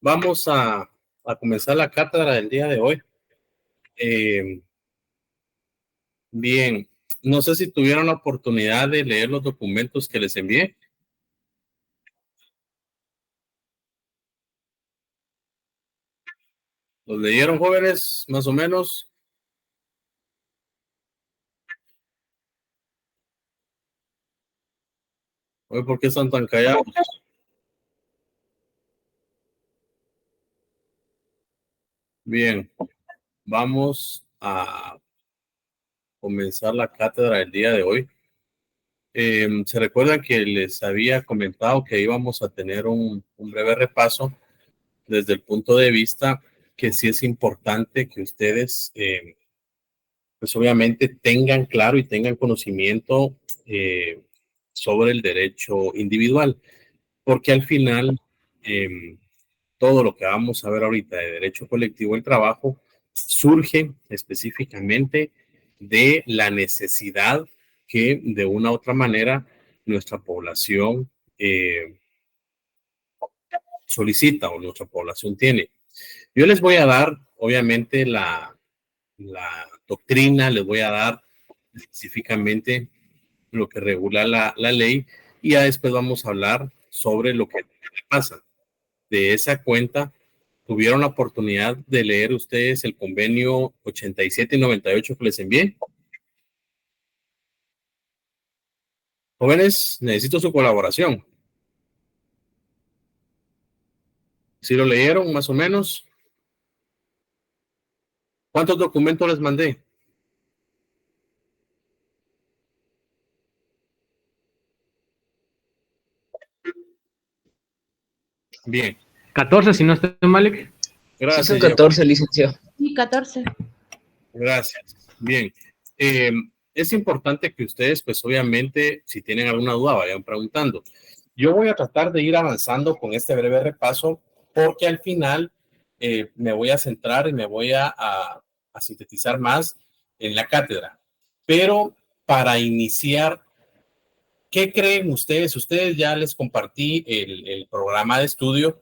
Vamos a comenzar la cátedra del día de hoy. Bien, no sé si tuvieron la oportunidad de leer los documentos que les envié. ¿Los leyeron, jóvenes, más o menos? Hoy, ¿por qué están tan callados? Bien, vamos a comenzar la cátedra del día de hoy. Se recuerdan que les había comentado que íbamos a tener un breve repaso desde el punto de vista que sí es importante que ustedes, pues obviamente tengan claro y tengan conocimiento sobre el derecho individual, porque al final todo lo que vamos a ver ahorita de derecho colectivo del trabajo surge específicamente de la necesidad que de una u otra manera nuestra población solicita o nuestra población tiene. Yo les voy a dar, obviamente, la doctrina, les voy a dar específicamente lo que regula la ley y ya después vamos a hablar sobre lo que pasa. De esa cuenta, ¿tuvieron la oportunidad de leer ustedes el convenio 87 y 98 que les envié? Jóvenes, necesito su colaboración. ¿Sí lo leyeron más o menos? ¿Cuántos documentos les mandé? Bien. 14, si no estoy mal. Gracias. Sí, son 14, licenciado. Sí, 14. Gracias. Bien. Es importante que ustedes, pues obviamente, si tienen alguna duda, vayan preguntando. Yo voy a tratar de ir avanzando con este breve repaso porque al final me voy a centrar y me voy a sintetizar más en la cátedra. Pero para iniciar, ¿qué creen ustedes? Ustedes ya les compartí el programa de estudio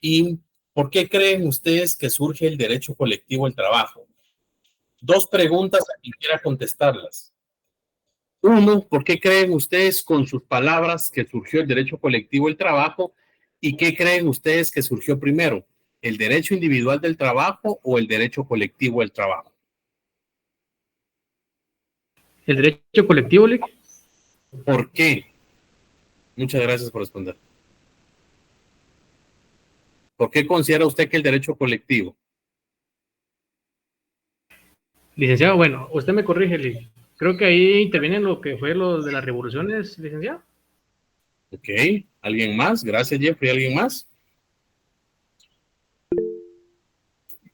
y ¿por qué creen ustedes que surge el derecho colectivo al trabajo? Dos preguntas a quien quiera contestarlas. Uno, ¿por qué creen ustedes con sus palabras que surgió el derecho colectivo al trabajo? ¿Y qué creen ustedes que surgió primero? ¿El derecho individual del trabajo o el derecho colectivo del trabajo? ¿El derecho colectivo, Lick? ¿Por qué? Muchas gracias por responder. ¿Por qué considera usted que el derecho colectivo? Licenciado, bueno, usted me corrige, Lick. Creo que ahí interviene lo que fue lo de las revoluciones, licenciado. Ok, ¿alguien más? Gracias, Jeffrey. ¿Alguien más?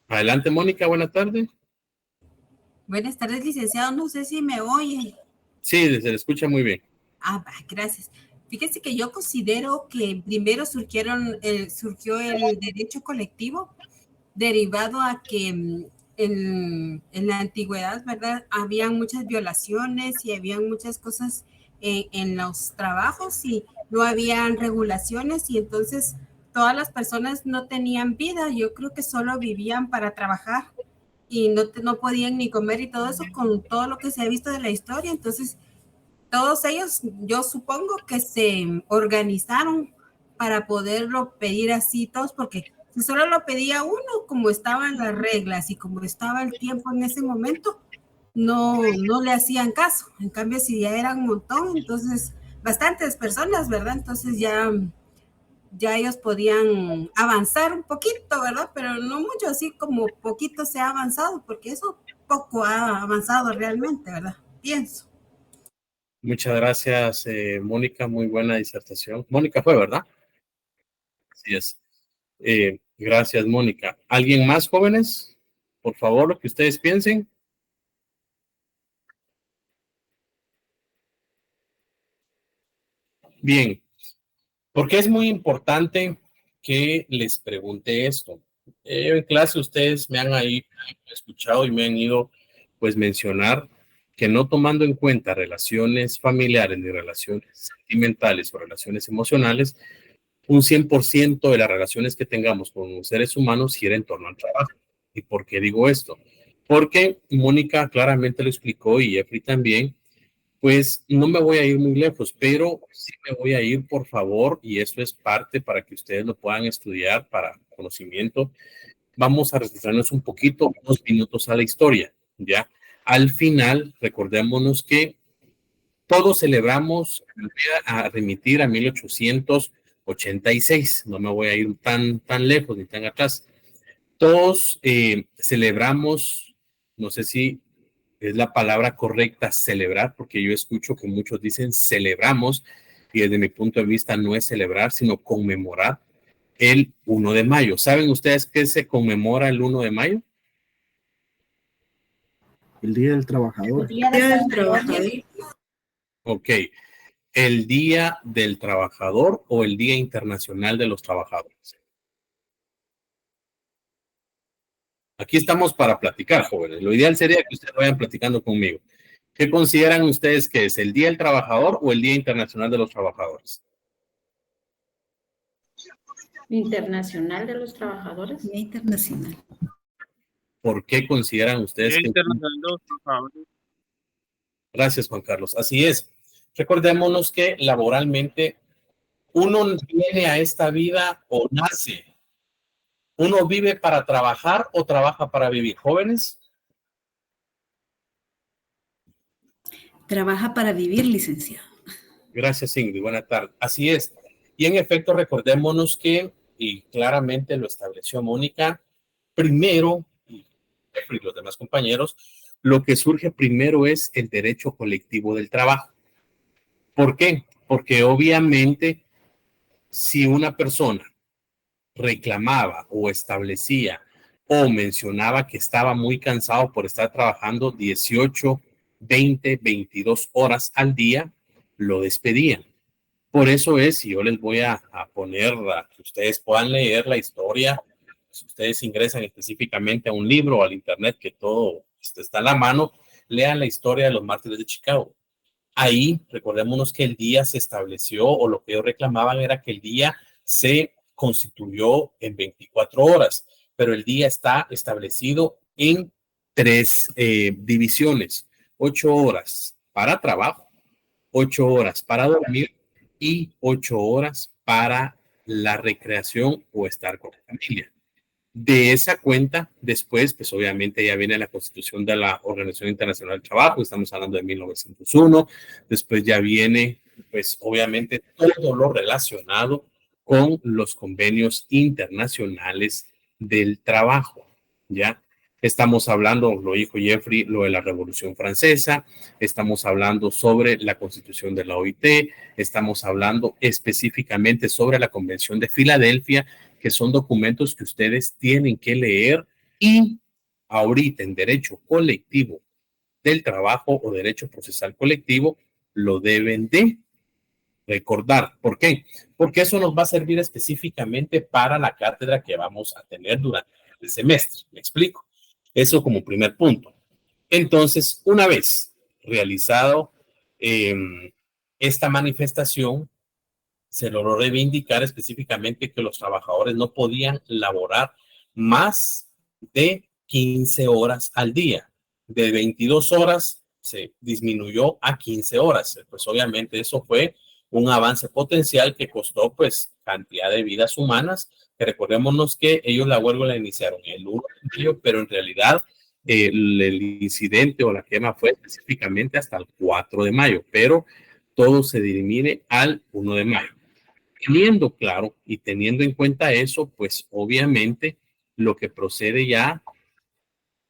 Adelante, Mónica, buena tarde. Buenas tardes, licenciado. No sé si me oye. Sí, se le escucha muy bien. Gracias. Fíjese que yo considero que primero surgió el derecho colectivo derivado a que en la antigüedad, ¿verdad? Había muchas violaciones y había muchas cosas en los trabajos y no habían regulaciones y entonces todas las personas no tenían vida. Yo creo que solo vivían para trabajar y no podían ni comer y todo eso con todo lo que se ha visto de la historia. Entonces, todos ellos, yo supongo que se organizaron para poderlo pedir así todos, porque si solo lo pedía uno, como estaban las reglas y como estaba el tiempo en ese momento, no le hacían caso. En cambio, si ya eran un montón, entonces bastantes personas, ¿verdad? Entonces ya ellos podían avanzar un poquito, ¿verdad? Pero no mucho, así como poquito se ha avanzado, porque eso poco ha avanzado realmente, ¿verdad? Pienso. Muchas gracias, Mónica. Muy buena disertación. Mónica fue, ¿verdad? Así es. Gracias, Mónica. ¿Alguien más, jóvenes? Por favor, lo que ustedes piensen. Bien, porque es muy importante que les pregunte esto. En clase ustedes me han ahí escuchado y me han ido pues mencionar que no tomando en cuenta relaciones familiares ni relaciones sentimentales o relaciones emocionales, un 100% de las relaciones que tengamos con los seres humanos gira en torno al trabajo. ¿Y por qué digo esto? Porque Mónica claramente lo explicó y Jeffrey también. Pues no me voy a ir muy lejos, pero sí me voy a ir, por favor, y esto es parte para que ustedes lo puedan estudiar para conocimiento. Vamos a retrocedernos un poquito, unos minutos a la historia, ¿ya? Al final, recordémonos que todos celebramos, me voy a remitir a 1886, no me voy a ir tan lejos ni tan atrás. Todos celebramos, no sé si es la palabra correcta, celebrar, porque yo escucho que muchos dicen celebramos, y desde mi punto de vista no es celebrar, sino conmemorar el 1 de mayo. ¿Saben ustedes qué se conmemora el 1 de mayo? El Día del Trabajador. El Día del Trabajador. Ok. ¿El Día del Trabajador o el Día Internacional de los Trabajadores? Aquí estamos para platicar, jóvenes. Lo ideal sería que ustedes vayan platicando conmigo. ¿Qué consideran ustedes que es el Día del Trabajador o el Día Internacional de los Trabajadores? Internacional de los Trabajadores. Día Internacional. ¿Por qué consideran ustedes que... Gracias, Juan Carlos. Así es. Recordémonos que laboralmente uno viene a esta vida o nace. ¿Uno vive para trabajar o trabaja para vivir? ¿Jóvenes? Trabaja para vivir, licenciado. Gracias, Ingrid. Buenas tardes. Así es. Y en efecto, recordémonos que, y claramente lo estableció Mónica, primero, y los demás compañeros, lo que surge primero es el derecho colectivo del trabajo. ¿Por qué? Porque obviamente, si una persona reclamaba o establecía o mencionaba que estaba muy cansado por estar trabajando 18, 20, 22 horas al día, lo despedían. Por eso es, y yo les voy a poner a que ustedes puedan leer la historia, si ustedes ingresan específicamente a un libro o al internet, que todo está a la mano, lean la historia de los mártires de Chicago. Ahí, recordémonos que el día se estableció, o lo que ellos reclamaban era que el día se constituyó en 24 horas, pero el día está establecido en 3 divisiones: 8 horas para trabajo, 8 horas para dormir y 8 horas para la recreación o estar con la familia. De esa cuenta, después, pues obviamente ya viene la constitución de la Organización Internacional del Trabajo, estamos hablando de 1901, después ya viene, pues obviamente todo lo relacionado con los convenios internacionales del trabajo, ¿ya? Estamos hablando, lo dijo Jeffrey, lo de la Revolución Francesa, estamos hablando sobre la Constitución de la OIT, estamos hablando específicamente sobre la Convención de Filadelfia, que son documentos que ustedes tienen que leer, y ahorita en derecho colectivo del trabajo o derecho procesal colectivo lo deben de recordar. ¿Por qué? Porque eso nos va a servir específicamente para la cátedra que vamos a tener durante el semestre. ¿Me explico? Eso como primer punto. Entonces, una vez realizado esta manifestación, se logró reivindicar específicamente que los trabajadores no podían laborar más de 15 horas al día. De 22 horas se disminuyó a 15 horas. Pues obviamente eso fue un avance potencial que costó pues cantidad de vidas humanas, que recordémonos que ellos la huelga la iniciaron el 1 de mayo, pero en realidad el incidente o la quema fue específicamente hasta el 4 de mayo, pero todo se dirimine al 1 de mayo. Teniendo claro y teniendo en cuenta eso, pues obviamente lo que procede ya,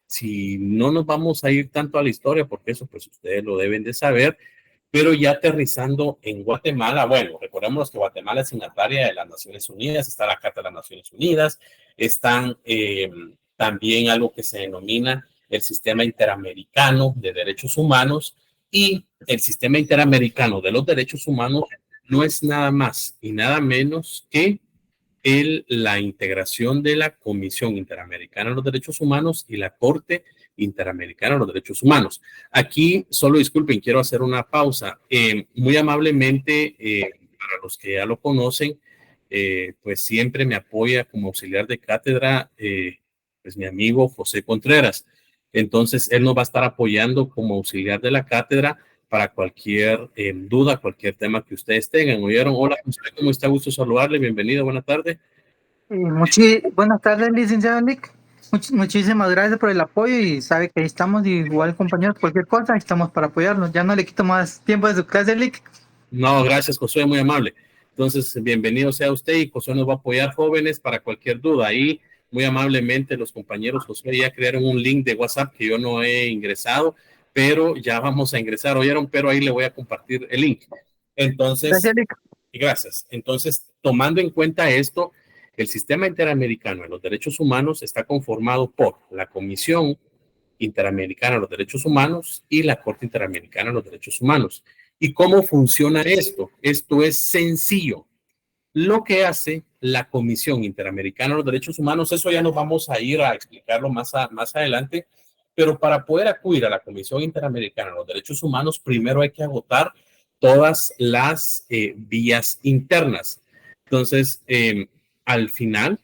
si no nos vamos a ir tanto a la historia, porque eso pues ustedes lo deben de saber, pero ya aterrizando en Guatemala, bueno, recordemos que Guatemala es signataria de las Naciones Unidas, está la Carta de las Naciones Unidas, están también algo que se denomina el Sistema Interamericano de Derechos Humanos, y el Sistema Interamericano de los Derechos Humanos no es nada más y nada menos que la integración de la Comisión Interamericana de los Derechos Humanos y la Corte Interamericana de los Derechos Humanos. Aquí, solo disculpen, quiero hacer una pausa. Muy amablemente, para los que ya lo conocen, pues siempre me apoya como auxiliar de cátedra, pues mi amigo José Contreras. Entonces, él nos va a estar apoyando como auxiliar de la cátedra para cualquier duda, cualquier tema que ustedes tengan. ¿Oyeron? Hola, José, ¿cómo está? Gusto saludarle. Bienvenido, buena tarde. Buenas tardes, licenciado Nick. Muchísimas gracias por el apoyo y sabe que ahí estamos, igual compañeros, cualquier cosa, estamos para apoyarnos. Ya no le quito más tiempo de su clase, Nick. No, gracias, Josué, muy amable. Entonces, bienvenido sea usted y Josué nos va a apoyar, jóvenes, para cualquier duda. Ahí, muy amablemente, los compañeros Josué ya crearon un link de WhatsApp que yo no he ingresado, pero ya vamos a ingresar. ¿Oyeron? Pero ahí le voy a compartir el link. Entonces, Gracias, Nick. Gracias. Entonces, tomando en cuenta esto, el Sistema Interamericano de los Derechos Humanos está conformado por la Comisión Interamericana de los Derechos Humanos y la Corte Interamericana de los Derechos Humanos. ¿Y cómo funciona esto? Esto es sencillo. Lo que hace la Comisión Interamericana de los Derechos Humanos, eso ya nos vamos a ir a explicarlo más adelante, pero para poder acudir a la Comisión Interamericana de los Derechos Humanos, primero hay que agotar todas las vías internas. Entonces, al final,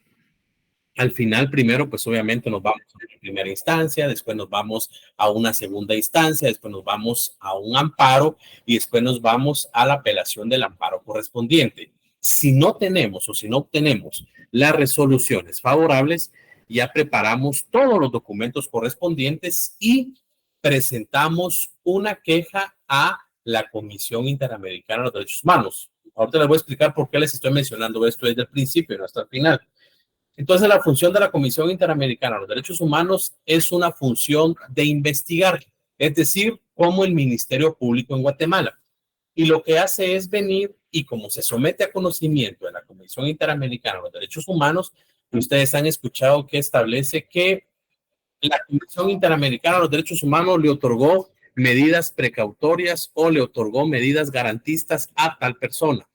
primero, pues obviamente nos vamos a una primera instancia, después nos vamos a una segunda instancia, después nos vamos a un amparo y después nos vamos a la apelación del amparo correspondiente. Si no tenemos o si no obtenemos las resoluciones favorables, ya preparamos todos los documentos correspondientes y presentamos una queja a la Comisión Interamericana de los Derechos Humanos. Ahorita les voy a explicar por qué les estoy mencionando esto desde el principio y no hasta el final. Entonces, la función de la Comisión Interamericana de los Derechos Humanos es una función de investigar, es decir, como el Ministerio Público en Guatemala. Y lo que hace es venir y como se somete a conocimiento de la Comisión Interamericana de los Derechos Humanos, ustedes han escuchado que establece que la Comisión Interamericana de los Derechos Humanos le otorgó medidas precautorias o le otorgó medidas garantistas a tal persona.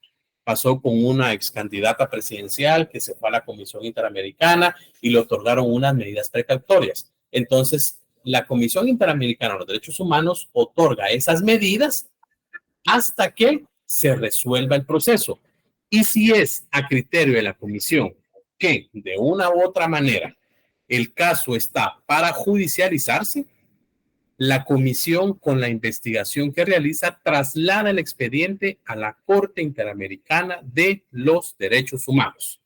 Pasó con una ex candidata presidencial que se fue a la Comisión Interamericana y le otorgaron unas medidas precautorias. Entonces, la Comisión Interamericana de los Derechos Humanos otorga esas medidas hasta que se resuelva el proceso. Y si es a criterio de la comisión que de una u otra manera el caso está para judicializarse, la comisión, con la investigación que realiza, traslada el expediente a la Corte Interamericana de los Derechos Humanos.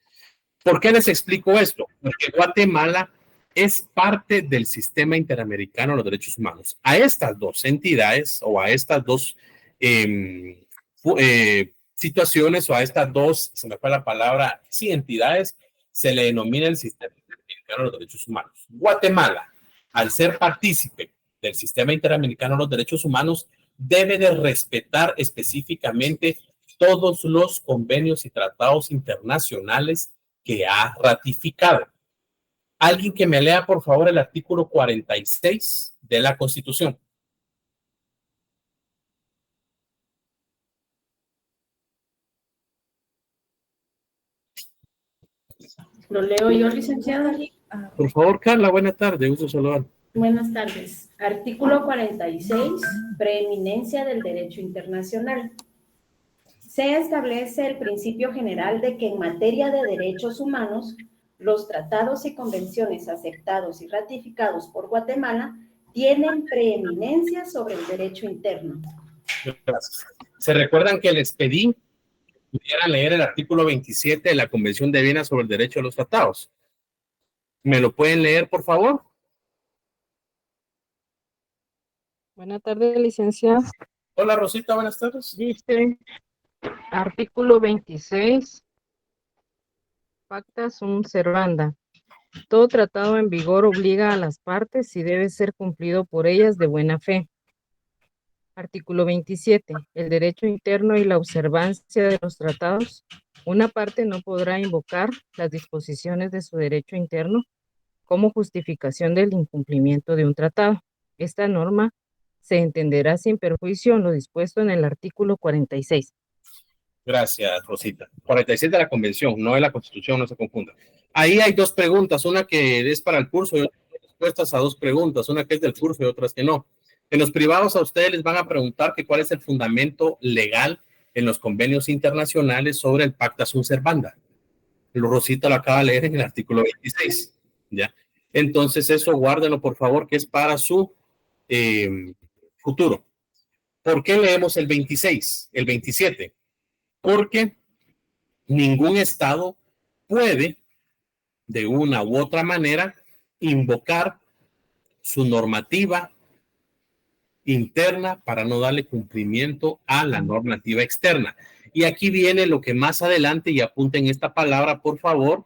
¿Por qué les explico esto? Porque Guatemala es parte del Sistema Interamericano de los Derechos Humanos. A estas dos entidades o a estas dos situaciones o a estas dos, se me fue la palabra, sí, entidades, se le denomina el Sistema Interamericano de los Derechos Humanos. Guatemala, al ser partícipe del Sistema Interamericano de los Derechos Humanos, debe de respetar específicamente todos los convenios y tratados internacionales que ha ratificado. Alguien que me lea, por favor, el artículo 46 de la Constitución. ¿Lo leo yo, licenciado? Por favor, Carla, buena tarde, gusto saludar. Buenas tardes. Artículo 46, preeminencia del derecho internacional. Se establece el principio general de que en materia de derechos humanos, los tratados y convenciones aceptados y ratificados por Guatemala tienen preeminencia sobre el derecho interno. Gracias. ¿Se recuerdan que les pedí que pudieran leer el artículo 27 de la Convención de Viena sobre el derecho de los tratados? ¿Me lo pueden leer, por favor? Buenas tardes, licenciado. Hola, Rosita, buenas tardes. Dice, artículo 26, pacta sunt servanda. Todo tratado en vigor obliga a las partes y debe ser cumplido por ellas de buena fe. Artículo 27. El derecho interno y la observancia de los tratados. Una parte no podrá invocar las disposiciones de su derecho interno como justificación del incumplimiento de un tratado. Esta norma se entenderá sin perjuicio en lo dispuesto en el artículo 46. Gracias, Rosita. 46 de la Convención, no de la Constitución, no se confunda. Ahí hay dos preguntas, una que es para el curso y otra respuestas a dos preguntas, una que es del curso y otras que no. En los privados a ustedes les van a preguntar que cuál es el fundamento legal en los convenios internacionales sobre el pacta sunt servanda. Rosita lo acaba de leer en el artículo 26, ¿ya? Entonces eso guárdenlo, por favor, que es para su futuro. ¿Por qué leemos el 26, el 27? Porque ningún estado puede, de una u otra manera, invocar su normativa interna para no darle cumplimiento a la normativa externa. Y aquí viene lo que más adelante, y apunten esta palabra, por favor.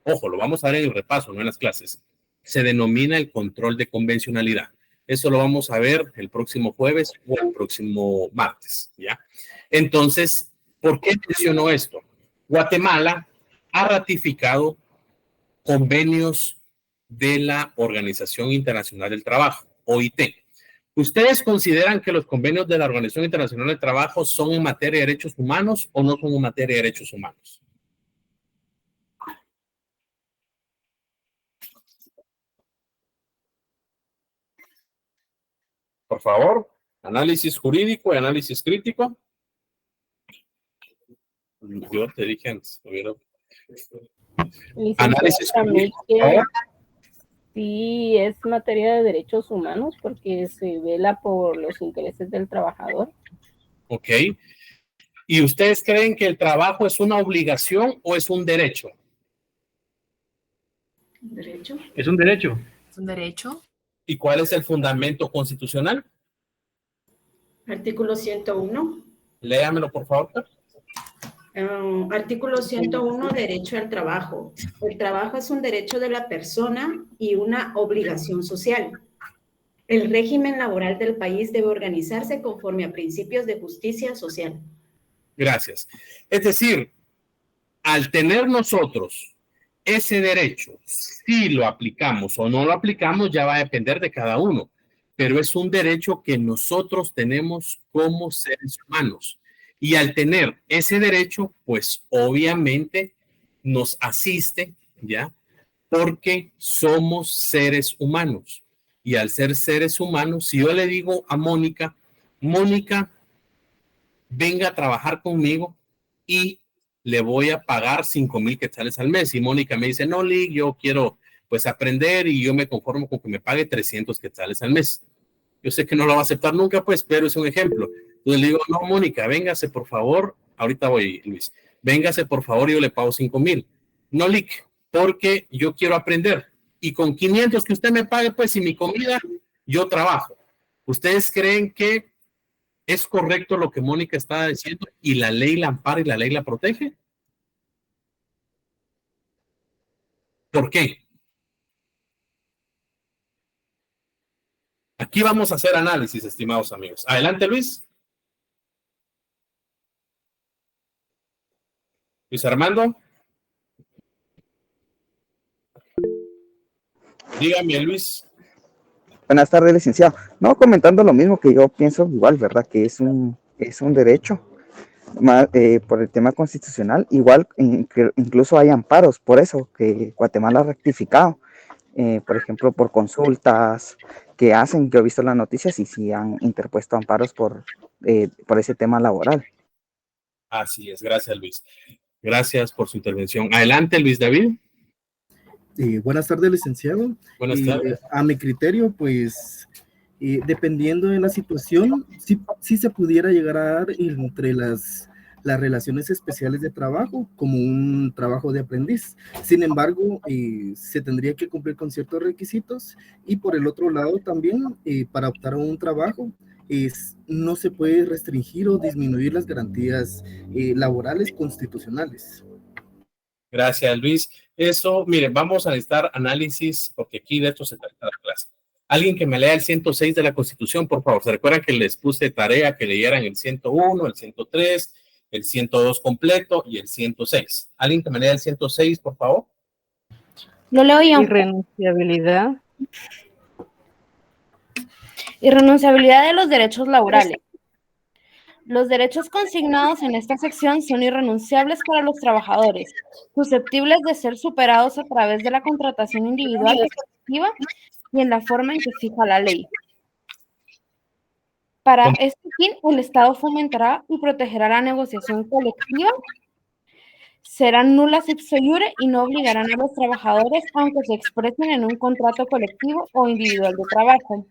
Ojo, lo vamos a ver en el repaso, no en las clases. Se denomina el control de convencionalidad. Eso lo vamos a ver el próximo jueves o el próximo martes, ¿ya? Entonces, ¿por qué menciono esto? Guatemala ha ratificado convenios de la Organización Internacional del Trabajo, OIT. ¿Ustedes consideran que los convenios de la Organización Internacional del Trabajo son en materia de derechos humanos o no son en materia de derechos humanos? Por favor, análisis jurídico y análisis crítico. Yo te dije antes, análisis jurídico. Sí, es materia de derechos humanos porque se vela por los intereses del trabajador. Ok. ¿Y ustedes creen que el trabajo es una obligación o es un derecho? ¿Derecho? Es un derecho. ¿Es un derecho? ¿Y cuál es el fundamento constitucional? Artículo 101. Léamelo, por favor. Artículo 101, derecho al trabajo. El trabajo es un derecho de la persona y una obligación social. El régimen laboral del país debe organizarse conforme a principios de justicia social. Gracias. Es decir, al tener nosotros ese derecho, si lo aplicamos o no lo aplicamos, ya va a depender de cada uno, pero es un derecho que nosotros tenemos como seres humanos. Y al tener ese derecho, pues obviamente nos asiste, ¿ya? Porque somos seres humanos. Y al ser seres humanos, si yo le digo a Mónica, Mónica, venga a trabajar conmigo y le voy a pagar 5,000 quetzales al mes. Y Mónica me dice, no, Lee, yo quiero pues aprender y yo me conformo con que me pague 300 quetzales al mes. Yo sé que no lo va a aceptar nunca, pues, pero es un ejemplo. Entonces le digo, no, Mónica, véngase por favor. Ahorita voy, Luis. Véngase por favor y yo le pago 5,000. No, Lick, porque yo quiero aprender. Y con 500 que usted me pague, pues, y mi comida, yo trabajo. ¿Ustedes creen que es correcto lo que Mónica está diciendo y la ley la ampara y la ley la protege? ¿Por qué? Aquí vamos a hacer análisis, estimados amigos. Adelante, Luis. Luis Armando. Dígame, Luis. Buenas tardes, licenciado. No, comentando lo mismo que yo pienso igual, ¿verdad? Que es un derecho por el tema constitucional. Igual, incluso hay amparos por eso que Guatemala ha rectificado. Por ejemplo, por consultas que hacen, yo he visto las noticias y sí han interpuesto amparos por ese tema laboral. Así es, gracias, Luis. Gracias por su intervención. Adelante, Luis David. Buenas tardes, licenciado. Buenas tardes. A mi criterio, pues, dependiendo de la situación, sí se pudiera llegar a dar entre las relaciones especiales de trabajo como un trabajo de aprendiz. Sin embargo, se tendría que cumplir con ciertos requisitos y por el otro lado también, para optar a un trabajo, no se puede restringir o disminuir las garantías laborales constitucionales. Gracias, Luis. Eso, miren, vamos a necesitar análisis, porque aquí de esto se trata la clase. Alguien que me lea el 106 de la Constitución, por favor. ¿Se recuerdan que les puse tarea que leyeran el 101, el 103, el 102 completo y el 106? ¿Alguien que me lea el 106, por favor? Lo leo yo. Irrenunciabilidad. Irrenunciabilidad de los derechos laborales. Los derechos consignados en esta sección son irrenunciables para los trabajadores, susceptibles de ser superados a través de la contratación individual efectiva y en la forma en que fija la ley. Para este fin, el Estado fomentará y protegerá la negociación colectiva serán nulas ipso iure y no obligarán a los trabajadores aunque se expresen en un contrato colectivo o individual de trabajo,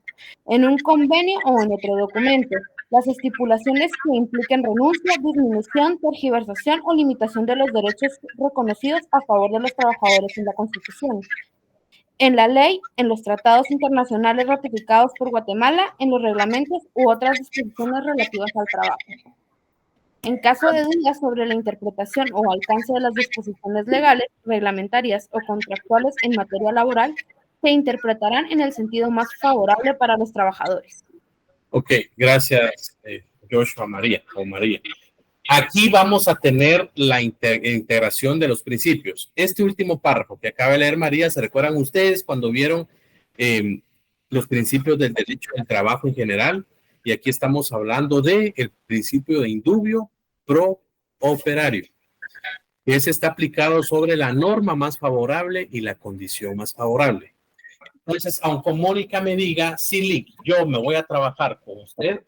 en un convenio o en otro documento, las estipulaciones que impliquen renuncia, disminución, tergiversación o limitación de los derechos reconocidos a favor de los trabajadores en la Constitución, en la ley, en los tratados internacionales ratificados por Guatemala, en los reglamentos u otras disposiciones relativas al trabajo. En caso de dudas sobre la interpretación o alcance de las disposiciones legales, reglamentarias o contractuales en materia laboral, se interpretarán en el sentido más favorable para los trabajadores. Ok, gracias, Joshua María o María. Aquí vamos a tener la integración de los principios. Este último párrafo que acaba de leer María, ¿se recuerdan ustedes cuando vieron los principios del derecho del trabajo en general? Y aquí estamos hablando del principio de indubio pro operario. Ese está aplicado sobre la norma más favorable y la condición más favorable. Entonces, aunque Mónica me diga, sí, Lick, yo me voy a trabajar con usted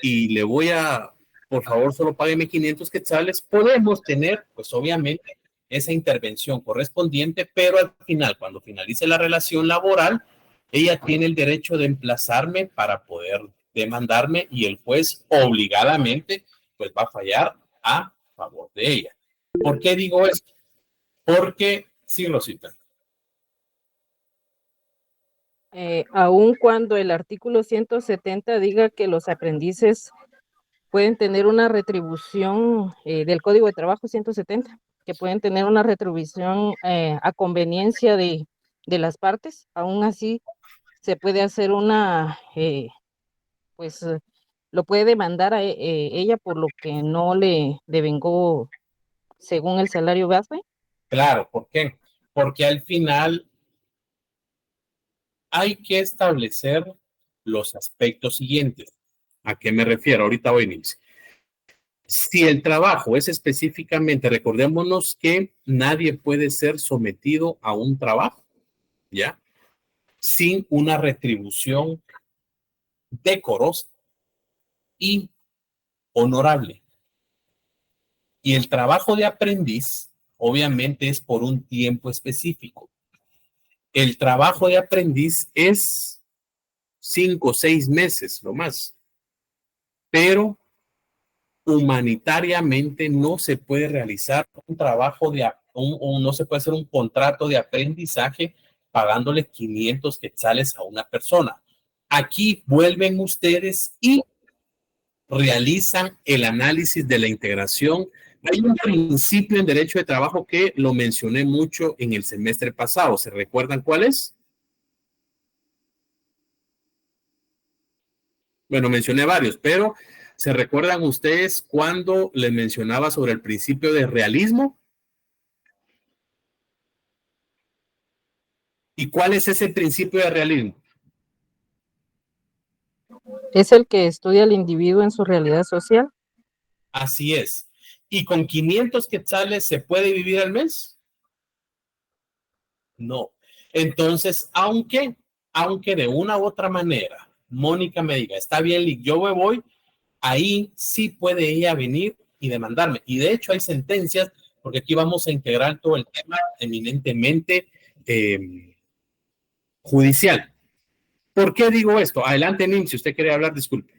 y le voy a, por favor, solo págueme 500 quetzales, podemos tener, pues obviamente, esa intervención correspondiente, pero al final, cuando finalice la relación laboral, ella tiene el derecho de emplazarme para poder demandarme y el juez obligadamente, pues va a fallar a favor de ella. ¿Por qué digo esto? Porque, sí, Rosita. Aun cuando el artículo 170 diga que los aprendices pueden tener una retribución del Código de Trabajo 170, que pueden tener una retribución a conveniencia de las partes, aún así se puede hacer una, pues lo puede demandar a ella por lo que no le devengó según el salario base. Claro, ¿por qué? Porque al final hay que establecer los aspectos siguientes. ¿A qué me refiero? Ahorita voy a iniciar. Si el trabajo es específicamente, recordémonos que nadie puede ser sometido a un trabajo, ¿ya? Sin una retribución decorosa y honorable. Y el trabajo de aprendiz, obviamente, es por un tiempo específico. El trabajo de aprendiz es 5 o 6 meses, lo más. Pero humanitariamente no se puede realizar un trabajo no se puede hacer un contrato de aprendizaje pagándole 500 quetzales a una persona. Aquí vuelven ustedes y realizan el análisis de la integración. Hay un principio en derecho de trabajo que lo mencioné mucho en el semestre pasado. ¿Se recuerdan cuál es? Bueno, mencioné varios, pero ¿se recuerdan ustedes cuando les mencionaba sobre el principio de realismo? ¿Y cuál es ese principio de realismo? Es el que estudia al individuo en su realidad social. Así es. ¿Y con 500 quetzales se puede vivir al mes? No. Entonces, aunque de una u otra manera, Mónica me diga, está bien, Lick, yo me voy, ahí sí puede ella venir y demandarme. Y de hecho hay sentencias, porque aquí vamos a integrar todo el tema eminentemente judicial. ¿Por qué digo esto? Adelante, Nim, si usted quiere hablar, disculpe.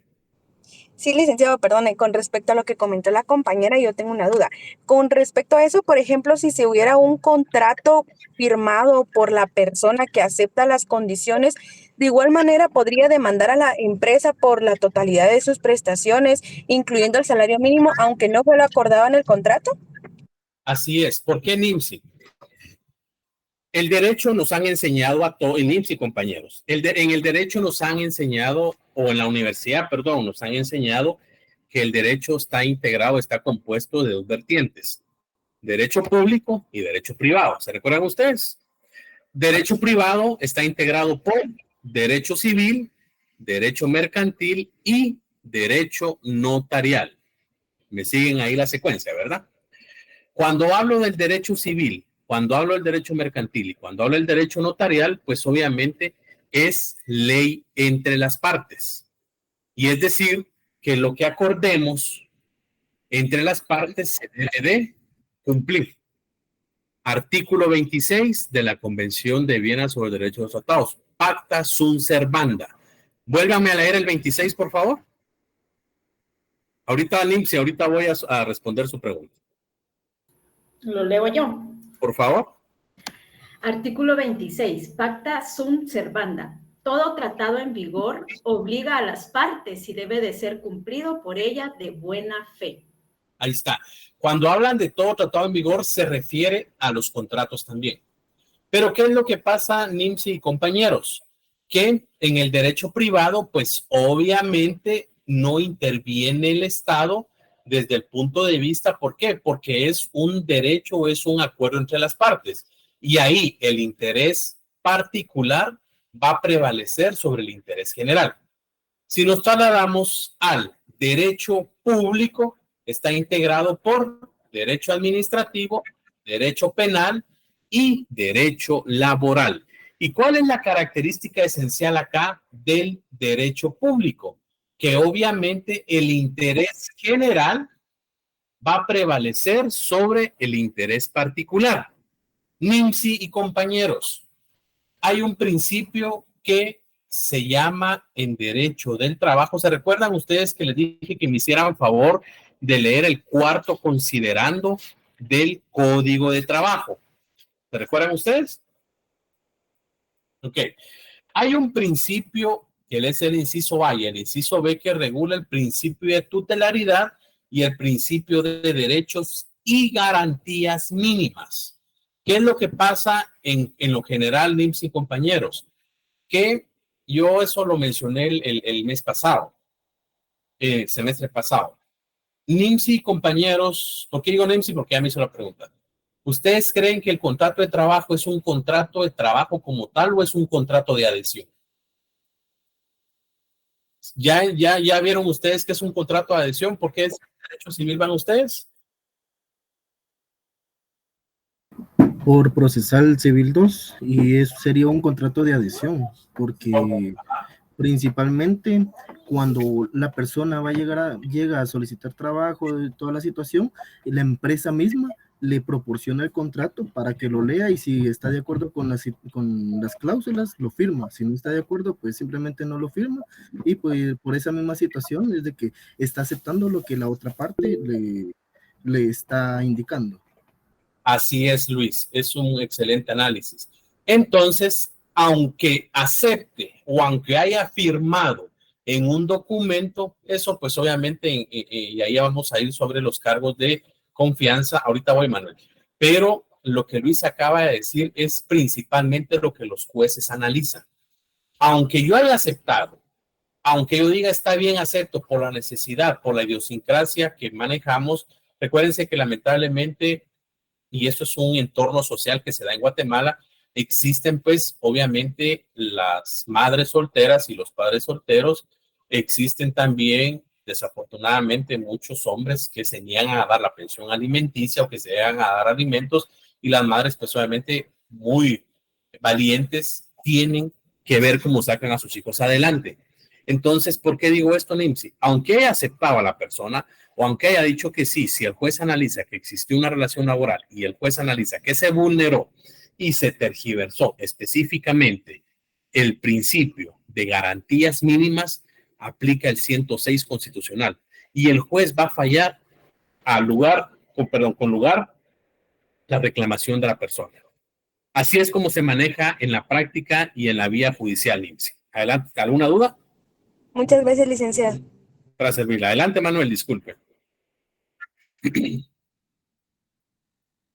Sí, licenciado, perdone, con respecto a lo que comentó la compañera, yo tengo una duda. Con respecto a eso, por ejemplo, si se hubiera un contrato firmado por la persona que acepta las condiciones, de igual manera podría demandar a la empresa por la totalidad de sus prestaciones, incluyendo el salario mínimo, aunque no fue lo acordado en el contrato. Así es. ¿Por qué NIMSI? El derecho nos han enseñado a todos, el NIMSI, compañeros, en el derecho nos han enseñado, o en la universidad, perdón, nos han enseñado que el derecho está integrado, está compuesto de dos vertientes, derecho público y derecho privado. ¿Se recuerdan ustedes? Derecho privado está integrado por derecho civil, derecho mercantil y derecho notarial. Me siguen ahí la secuencia, ¿verdad? Cuando hablo del derecho civil, cuando hablo del derecho mercantil y cuando hablo del derecho notarial, pues obviamente es ley entre las partes. Y es decir, que lo que acordemos entre las partes se debe de cumplir. Artículo 26 de la Convención de Viena sobre los Derechos de los Tratados. Pacta sunt servanda. Vuélvame a leer el 26, por favor. Ahorita, Nimsi, ahorita voy a responder su pregunta. Lo leo yo. Por favor. Artículo 26. Pacta sunt servanda. Todo tratado en vigor obliga a las partes y debe de ser cumplido por ellas de buena fe. Ahí está. Cuando hablan de todo tratado en vigor, se refiere a los contratos también. Pero ¿qué es lo que pasa, Nimsi y compañeros? Que en el derecho privado, pues obviamente no interviene el Estado desde el punto de vista, ¿por qué? Porque es un derecho, es un acuerdo entre las partes. Y ahí el interés particular va a prevalecer sobre el interés general. Si nos trasladamos al derecho público, está integrado por derecho administrativo, derecho penal y derecho laboral. ¿Y cuál es la característica esencial acá del derecho público? Que obviamente el interés general va a prevalecer sobre el interés particular. Nimsi y compañeros, hay un principio que se llama en derecho del trabajo. ¿Se recuerdan ustedes que les dije que me hicieran favor de leer el cuarto considerando del Código de Trabajo? ¿Se recuerdan ustedes? Ok. Hay un principio que es el inciso A y el inciso B que regula el principio de tutelaridad y el principio de derechos y garantías mínimas. ¿Qué es lo que pasa en lo general, Nims y compañeros? Que yo eso lo mencioné el mes pasado, el semestre pasado. Nims y compañeros, ¿por qué digo Nims? Porque ya me hizo la pregunta. ¿Ustedes creen que el contrato de trabajo es un contrato de trabajo como tal o es un contrato de adhesión? ¿Ya vieron ustedes que es un contrato de adhesión? ¿Por qué es derecho civil van ustedes? Por procesal civil 2 y eso sería un contrato de adhesión, porque principalmente cuando la persona llega a solicitar trabajo de toda la situación, la empresa misma le proporciona el contrato para que lo lea y si está de acuerdo con las cláusulas, lo firma. Si no está de acuerdo, pues simplemente no lo firma y pues por esa misma situación es de que está aceptando lo que la otra parte le está indicando. Así es, Luis, es un excelente análisis. Entonces, aunque acepte o aunque haya firmado en un documento, eso pues obviamente, y ahí vamos a ir sobre los cargos de confianza, ahorita voy, Manuel, pero lo que Luis acaba de decir es principalmente lo que los jueces analizan. Aunque yo haya aceptado, aunque yo diga está bien, acepto por la necesidad, por la idiosincrasia que manejamos, recuérdense que lamentablemente, y esto es un entorno social que se da en Guatemala, existen pues obviamente las madres solteras y los padres solteros, existen también desafortunadamente muchos hombres que se niegan a dar la pensión alimenticia o que se niegan a dar alimentos y las madres pues obviamente muy valientes tienen que ver cómo sacan a sus hijos adelante. Entonces, ¿por qué digo esto, Nimsi? Aunque haya aceptado a la persona, o aunque haya dicho que sí, si el juez analiza que existió una relación laboral y el juez analiza que se vulneró y se tergiversó específicamente el principio de garantías mínimas, aplica el 106 constitucional y el juez va a fallar con lugar la reclamación de la persona. Así es como se maneja en la práctica y en la vía judicial, Nimsi. Adelante, ¿alguna duda? Muchas gracias, licenciado. Para servirle. Adelante, Manuel, disculpe.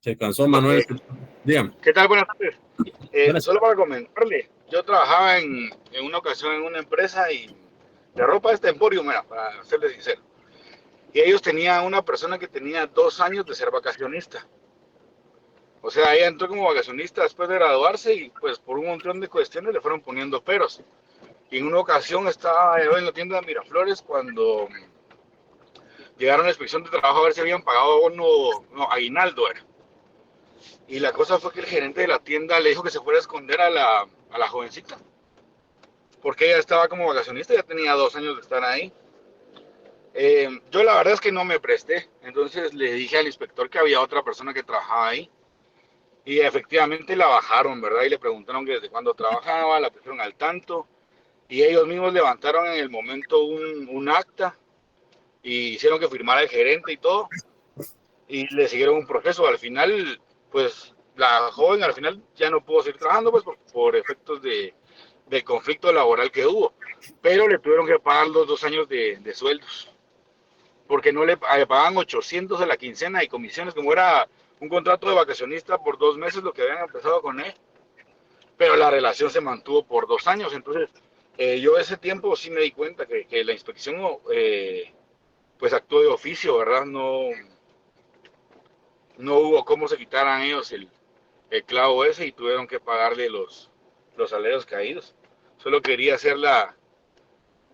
Se cansó, Manuel. Dígame. ¿Qué tal? Buenas tardes. Solo para comentarle, yo trabajaba en una ocasión en una empresa de ropa de Emporium, para serle sincero. Y ellos tenían una persona que tenía 2 años de ser vacacionista. O sea, ella entró como vacacionista después de graduarse y pues por un montón de cuestiones le fueron poniendo peros. Y en una ocasión estaba yo en la tienda de Miraflores cuando llegaron a la inspección de trabajo a ver si habían pagado aguinaldo era. Y la cosa fue que el gerente de la tienda le dijo que se fuera a esconder a la jovencita. Porque ella estaba como vacacionista, ya tenía 2 años de estar ahí. Yo la verdad es que no me presté. Entonces le dije al inspector que había otra persona que trabajaba ahí. Y efectivamente la bajaron, ¿verdad? Y le preguntaron que desde cuándo trabajaba, la pusieron al tanto. Y ellos mismos levantaron en el momento un acta y hicieron que firmara el gerente y todo. Y le siguieron un proceso. Al final, pues la joven al final ya no pudo seguir trabajando pues por efectos de conflicto laboral que hubo. Pero le tuvieron que pagar los 2 años de sueldos. Porque no le pagaban 800 de la quincena y comisiones, como era un contrato de vacacionista por 2 meses lo que habían empezado con él. Pero la relación se mantuvo por 2 años. Entonces, yo ese tiempo sí me di cuenta que la inspección pues actuó de oficio, ¿verdad? No hubo cómo se quitaran ellos el clavo ese y tuvieron que pagarle los salarios caídos. Solo quería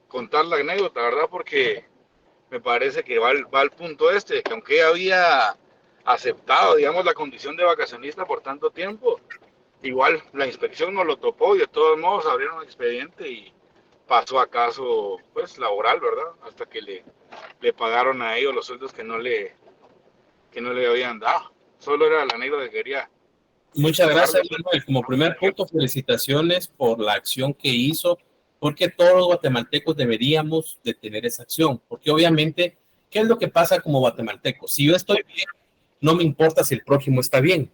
contar la anécdota, ¿verdad? Porque me parece que va al punto que aunque ella había aceptado, digamos, la condición de vacacionista por tanto tiempo, igual la inspección no lo topó y de todos modos abrieron un expediente y pasó a caso, pues, laboral, ¿verdad? Hasta que le pagaron a ellos los sueldos que no le habían dado. Solo era la anécdota que quería. Muchas gracias, Manuel. Como primer punto, felicitaciones por la acción que hizo, porque todos los guatemaltecos deberíamos de tener esa acción, porque obviamente, ¿qué es lo que pasa como guatemaltecos? Si yo estoy bien, no me importa si el prójimo está bien,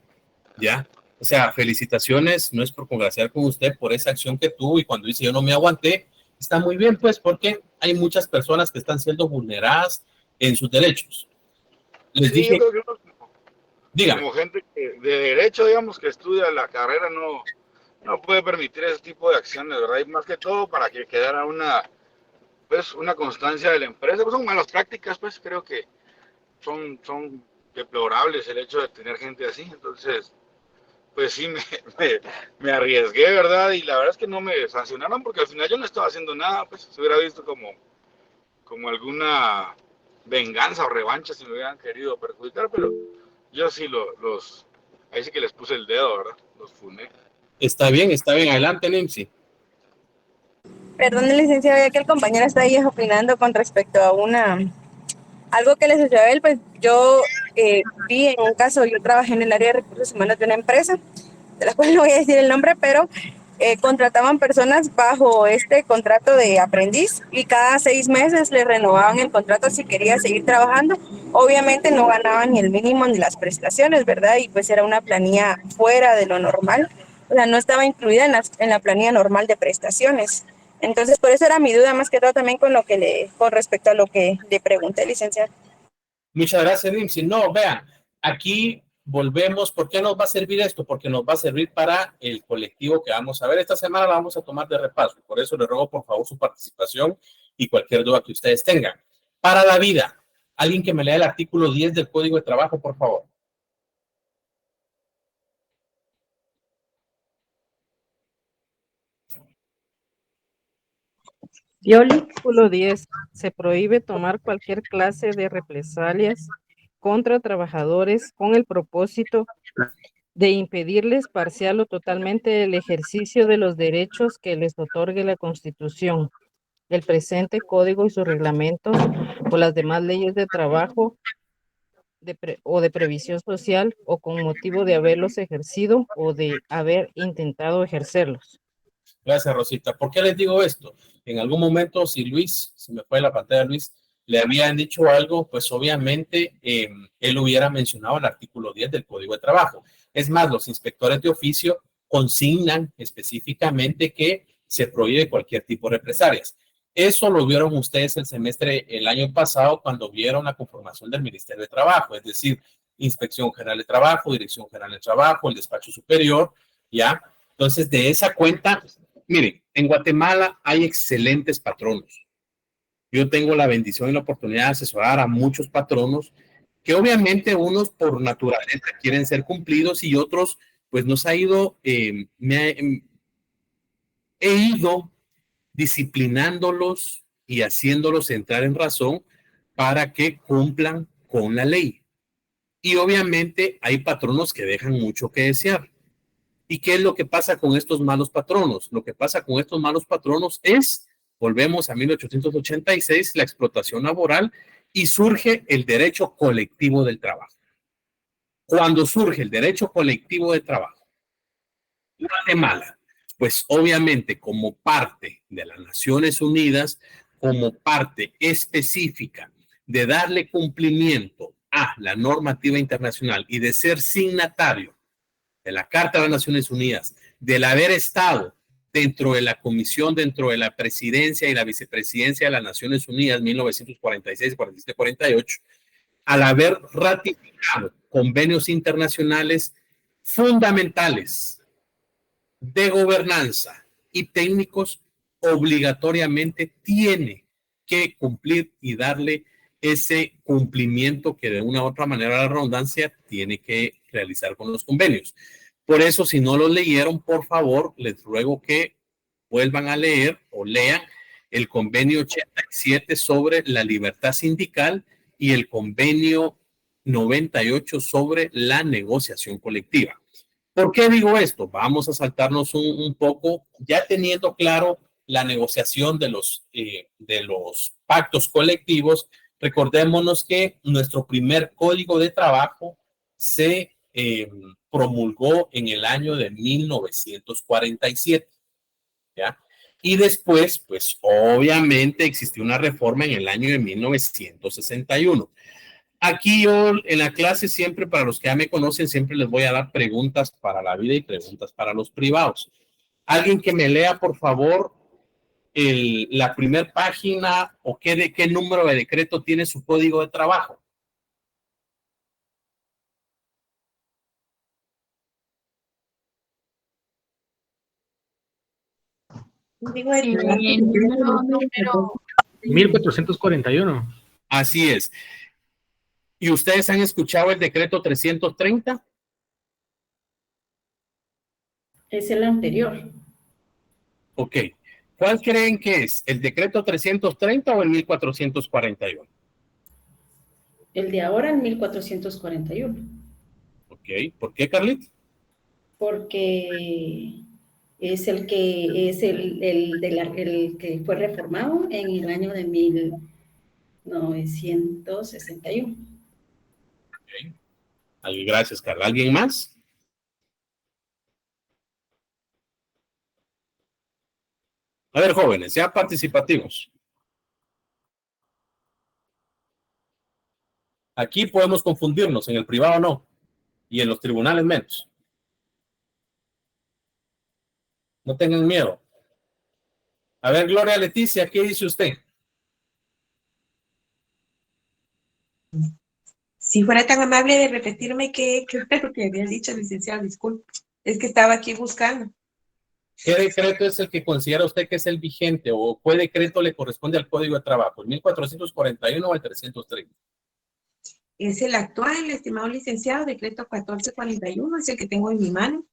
¿ya? O sea, felicitaciones, no es por congraciar con usted por esa acción que tuvo y cuando dice yo no me aguanté, está muy bien, pues, porque hay muchas personas que están siendo vulneradas en sus derechos. Les dije... Como gente de derecho, digamos, que estudia la carrera, no puede permitir ese tipo de acciones, ¿verdad? Y más que todo para que quedara una constancia de la empresa. Pues son malas prácticas, pues creo que son deplorables el hecho de tener gente así. Entonces, pues sí, me arriesgué, ¿verdad? Y la verdad es que no me sancionaron porque al final yo no estaba haciendo nada, pues se hubiera visto como alguna venganza o revancha si me hubieran querido perjudicar, pero yo sí ahí sí que les puse el dedo, ¿verdad? Los funé. Está bien, adelante, Nancy. Perdón, licenciado, ya que el compañero está ahí opinando con respecto a algo que le sucedió a él, pues yo vi en un caso, yo trabajé en el área de recursos humanos de una empresa, de la cual no voy a decir el nombre, pero contrataban personas bajo este contrato de aprendiz y cada 6 meses le renovaban el contrato si quería seguir trabajando. Obviamente no ganaban ni el mínimo ni las prestaciones, ¿verdad? Y pues era una planilla fuera de lo normal, o sea, no estaba incluida en la planilla normal de prestaciones. Entonces, por eso era mi duda más que todo también con respecto a lo que le pregunté, licenciado. Muchas gracias, Nancy. No, vean, aquí volvemos. ¿Por qué nos va a servir esto? Porque nos va a servir para el colectivo que vamos a ver. Esta semana la vamos a tomar de repaso. Por eso les ruego, por favor, su participación y cualquier duda que ustedes tengan. Para la vida, alguien que me lea el artículo 10 del Código de Trabajo, por favor. Artículo 10. Se prohíbe tomar cualquier clase de represalias contra trabajadores con el propósito de impedirles parcial o totalmente el ejercicio de los derechos que les otorgue la Constitución, el presente código y sus reglamentos o las demás leyes de trabajo o de previsión social o con motivo de haberlos ejercido o de haber intentado ejercerlos. Gracias, Rosita. ¿Por qué les digo esto? En algún momento, si Luis, se me fue la pantalla, Luis, le habían dicho algo, pues obviamente él hubiera mencionado el artículo 10 del Código de Trabajo. Es más, los inspectores de oficio consignan específicamente que se prohíbe cualquier tipo de represalias. Eso lo vieron ustedes el año pasado cuando vieron la conformación del Ministerio de Trabajo, es decir, Inspección General de Trabajo, Dirección General de Trabajo, el Despacho Superior, ¿ya? Entonces, de esa cuenta, miren, en Guatemala hay excelentes patronos. Yo tengo la bendición y la oportunidad de asesorar a muchos patronos que obviamente unos por naturaleza quieren ser cumplidos y otros pues nos ha ido, he ido disciplinándolos y haciéndolos entrar en razón para que cumplan con la ley. Y obviamente hay patronos que dejan mucho que desear. ¿Y qué es lo que pasa con estos malos patronos? Lo que pasa con estos malos patronos es, volvemos a 1886, la explotación laboral y surge el derecho colectivo del trabajo. Cuando surge el derecho colectivo de trabajo, Guatemala, pues obviamente como parte de las Naciones Unidas, como parte específica de darle cumplimiento a la normativa internacional y de ser signatario de la Carta de las Naciones Unidas, del haber estado dentro de la comisión, dentro de la presidencia y la vicepresidencia de las Naciones Unidas 1946, 47, 48, al haber ratificado convenios internacionales fundamentales de gobernanza y técnicos, obligatoriamente tiene que cumplir y darle ese cumplimiento que de una u otra manera la redundancia tiene que realizar con los convenios. Por eso, si no lo leyeron, por favor, les ruego que vuelvan a leer o lean el convenio 87 sobre la libertad sindical y el convenio 98 sobre la negociación colectiva. ¿Por qué digo esto? Vamos a saltarnos un poco, ya teniendo claro la negociación de los pactos colectivos. Recordémonos que nuestro primer código de trabajo se promulgó en el año de 1947, ¿ya? Y después, pues obviamente existió una reforma en el año de 1961. Aquí yo en la clase siempre, para los que ya me conocen, siempre les voy a dar preguntas para la vida y preguntas para los privados. Alguien que me lea, por favor, la primera página o qué número de decreto tiene su código de trabajo. Número 1441. Así es. ¿Y ustedes han escuchado el decreto 330? Es el anterior. Ok. ¿Cuál creen que es? ¿El decreto 330 o el 1441? El de ahora, el 1441. Ok. ¿Por qué, Carlita? Porque es el que que fue reformado en el año de 1961. Okay. Gracias, Carla. ¿Alguien más? A ver, jóvenes, sean participativos. Aquí podemos confundirnos, en el privado no, y en los tribunales menos. No tengan miedo. A ver, Gloria Leticia, ¿qué dice usted? Si fuera tan amable de repetirme qué fue lo que había dicho, licenciado, disculpe. Es que estaba aquí buscando. ¿Qué decreto es el que considera usted que es el vigente o qué decreto le corresponde al Código de Trabajo? ¿El 1441 o el 330? Es el actual, estimado licenciado, decreto 1441, es el que tengo en mi mano.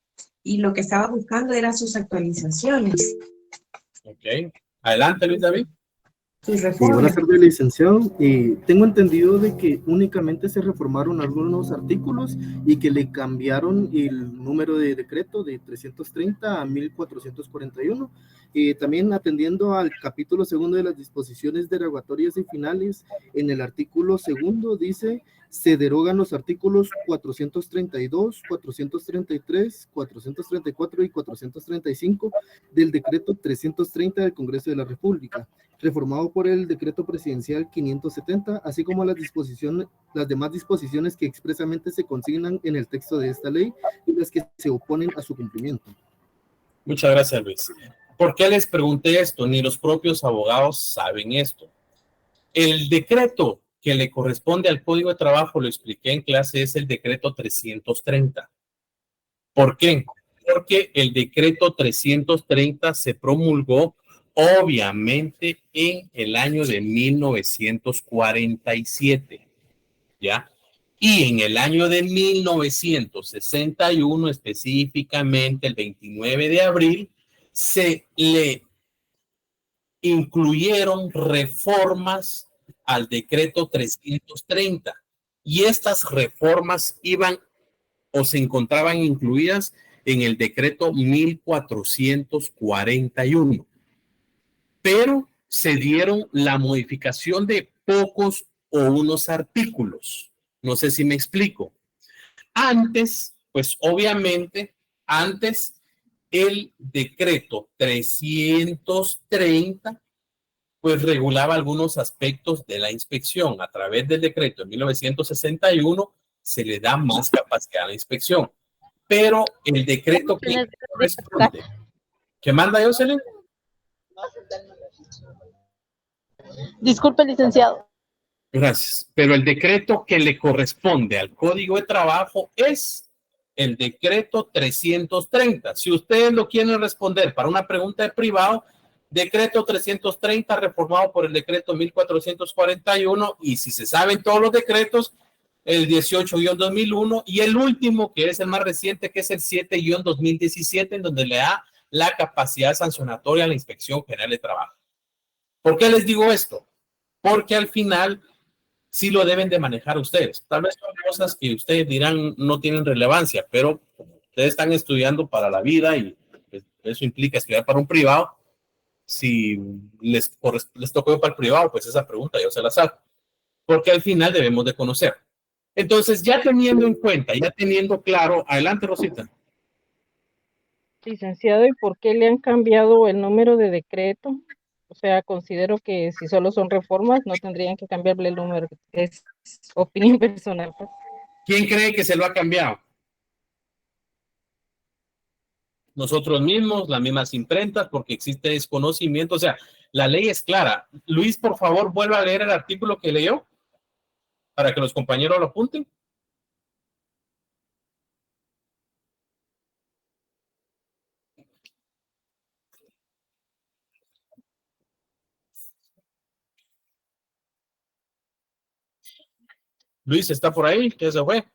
Y lo que estaba buscando eran sus actualizaciones. Ok. Adelante, Luis David. Sí, buenas tardes, licenciado. Tengo entendido de que únicamente se reformaron algunos artículos y que le cambiaron el número de decreto de 330 a 1441. También atendiendo al capítulo segundo de las disposiciones derogatorias y finales, en el artículo segundo dice: se derogan los artículos 432, 433, 434 y 435 del decreto 330 del Congreso de la República, reformado por el decreto presidencial 570, así como las demás disposiciones que expresamente se consignan en el texto de esta ley y las que se oponen a su cumplimiento. Muchas gracias, Luis. ¿Por qué les pregunté esto? Ni los propios abogados saben esto. El decreto que le corresponde al Código de Trabajo, lo expliqué en clase, es el decreto 330. ¿Por qué? Porque el decreto 330 se promulgó obviamente en el año de 1947, ¿ya? Y en el año de 1961, específicamente el 29 de abril, se le incluyeron reformas al decreto 330 y estas reformas iban o se encontraban incluidas en el decreto 1441, pero se dieron la modificación de pocos o unos artículos. No sé si me explico. Antes, pues obviamente, antes el decreto 330 pues regulaba algunos aspectos de la inspección. A través del decreto de 1961 se le da más capacidad a la inspección. Pero el decreto que corresponde, ¿qué manda Jocelyn? Disculpe, licenciado. Gracias. Pero el decreto que le corresponde al Código de Trabajo es el decreto 330. Si ustedes lo quieren responder para una pregunta de privado, decreto 330 reformado por el decreto 1441, y si se saben todos los decretos, el 18-2001, y el último, que es el más reciente, que es el 7-2017, en donde le da la capacidad sancionatoria a la Inspección General de Trabajo. ¿Por qué les digo esto? Porque al final sí lo deben de manejar ustedes. Tal vez son cosas que ustedes dirán no tienen relevancia, pero ustedes están estudiando para la vida y eso implica estudiar para un privado. Si les tocó para el privado, pues esa pregunta yo se la hago. Porque al final debemos de conocer. Entonces, ya teniendo en cuenta, ya teniendo claro, adelante, Rosita. Licenciado, ¿y por qué le han cambiado el número de decreto? O sea, considero que si solo son reformas, no tendrían que cambiarle el número. Es opinión personal. ¿Quién cree que se lo ha cambiado? Nosotros mismos, las mismas imprentas, porque existe desconocimiento. O sea, la ley es clara. Luis, por favor, vuelva a leer el artículo que leyó para que los compañeros lo apunten. Luis, ¿está por ahí? ¿Qué se fue?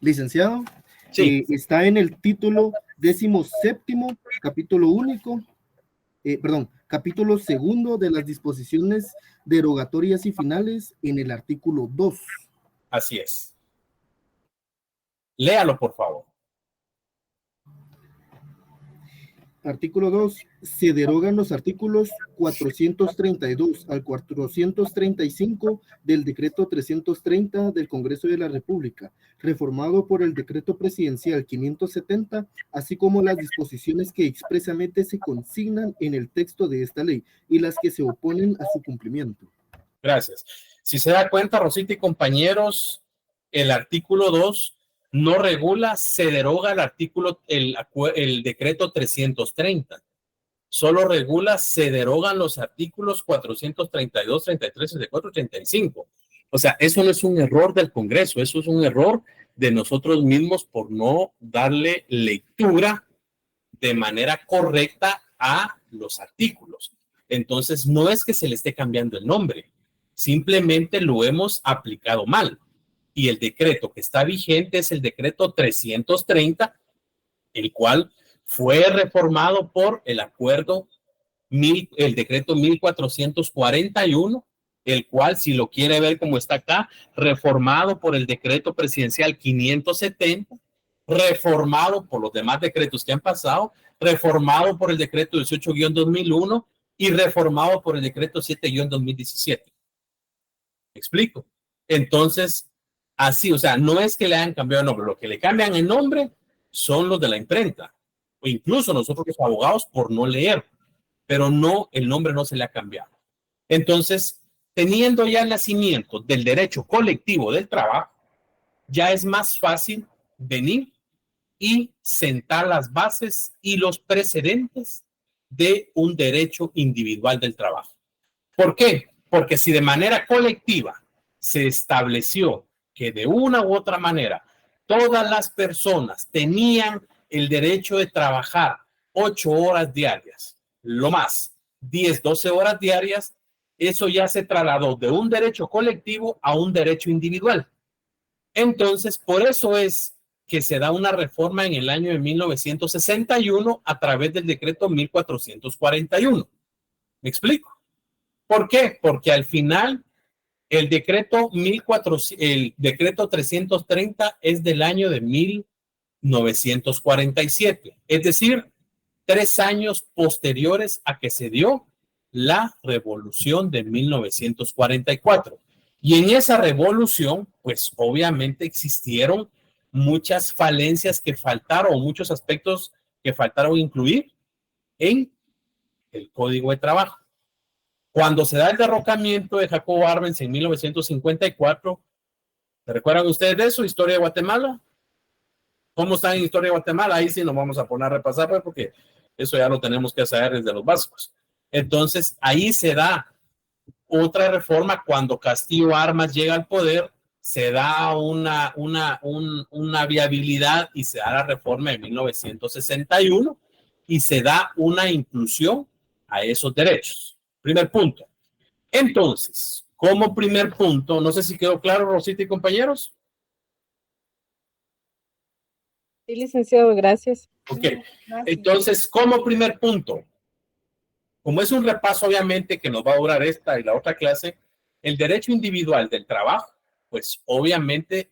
Licenciado, sí. Está en el título 17º, capítulo único, capítulo 2 de las disposiciones derogatorias y finales, en el artículo 2. Así es. Léalo, por favor. Artículo 2. Se derogan los artículos 432 al 435 del decreto 330 del Congreso de la República, reformado por el decreto presidencial 570, así como las disposiciones que expresamente se consignan en el texto de esta ley y las que se oponen a su cumplimiento. Gracias. Si se da cuenta, Rosita y compañeros, el artículo 2 no regula, se deroga el decreto 330. Solo regula, se derogan los artículos 432, 33, 34, 35. O sea, eso no es un error del Congreso, eso es un error de nosotros mismos por no darle lectura de manera correcta a los artículos. Entonces, no es que se le esté cambiando el nombre, simplemente lo hemos aplicado mal. Y el decreto que está vigente es el decreto 330, el cual fue reformado por el el decreto 1441, el cual, si lo quiere ver como está acá, reformado por el decreto presidencial 570, reformado por los demás decretos que han pasado, reformado por el decreto 18-2001 y reformado por el decreto 7-2017. ¿Me explico? Entonces, así, o sea, no es que le hayan cambiado el nombre, lo que le cambian el nombre son los de la imprenta, o incluso nosotros los abogados por no leer, pero no, el nombre no se le ha cambiado. Entonces, teniendo ya el nacimiento del derecho colectivo del trabajo, ya es más fácil venir y sentar las bases y los precedentes de un derecho individual del trabajo. ¿Por qué? Porque si de manera colectiva se estableció que de una u otra manera todas las personas tenían el derecho de trabajar 8 horas diarias, lo más 10, 12 horas diarias, eso ya se trasladó de un derecho colectivo a un derecho individual. Entonces, por eso es que se da una reforma en el año de 1961 a través del decreto 1441. ¿Me explico? ¿Por qué? Porque al final el decreto 330 es del año de 1947, es decir, 3 años posteriores a que se dio la revolución de 1944. Y en esa revolución, pues obviamente existieron muchas falencias que faltaron, muchos aspectos que faltaron incluir en el Código de Trabajo. Cuando se da el derrocamiento de Jacobo Arbenz en 1954, ¿se recuerdan ustedes de eso? Historia de Guatemala. ¿Cómo está en Historia de Guatemala? Ahí sí nos vamos a poner a repasar, pues, porque eso ya lo tenemos que saber desde los básicos. Entonces, ahí se da otra reforma cuando Castillo Armas llega al poder, se da una viabilidad y se da la reforma de 1961 y se da una inclusión a esos derechos. Primer punto. Entonces, como primer punto, no sé si quedó claro, Rosita y compañeros. Sí, licenciado, gracias. Ok, entonces, como primer punto, como es un repaso obviamente que nos va a durar esta y la otra clase, el derecho individual del trabajo, pues obviamente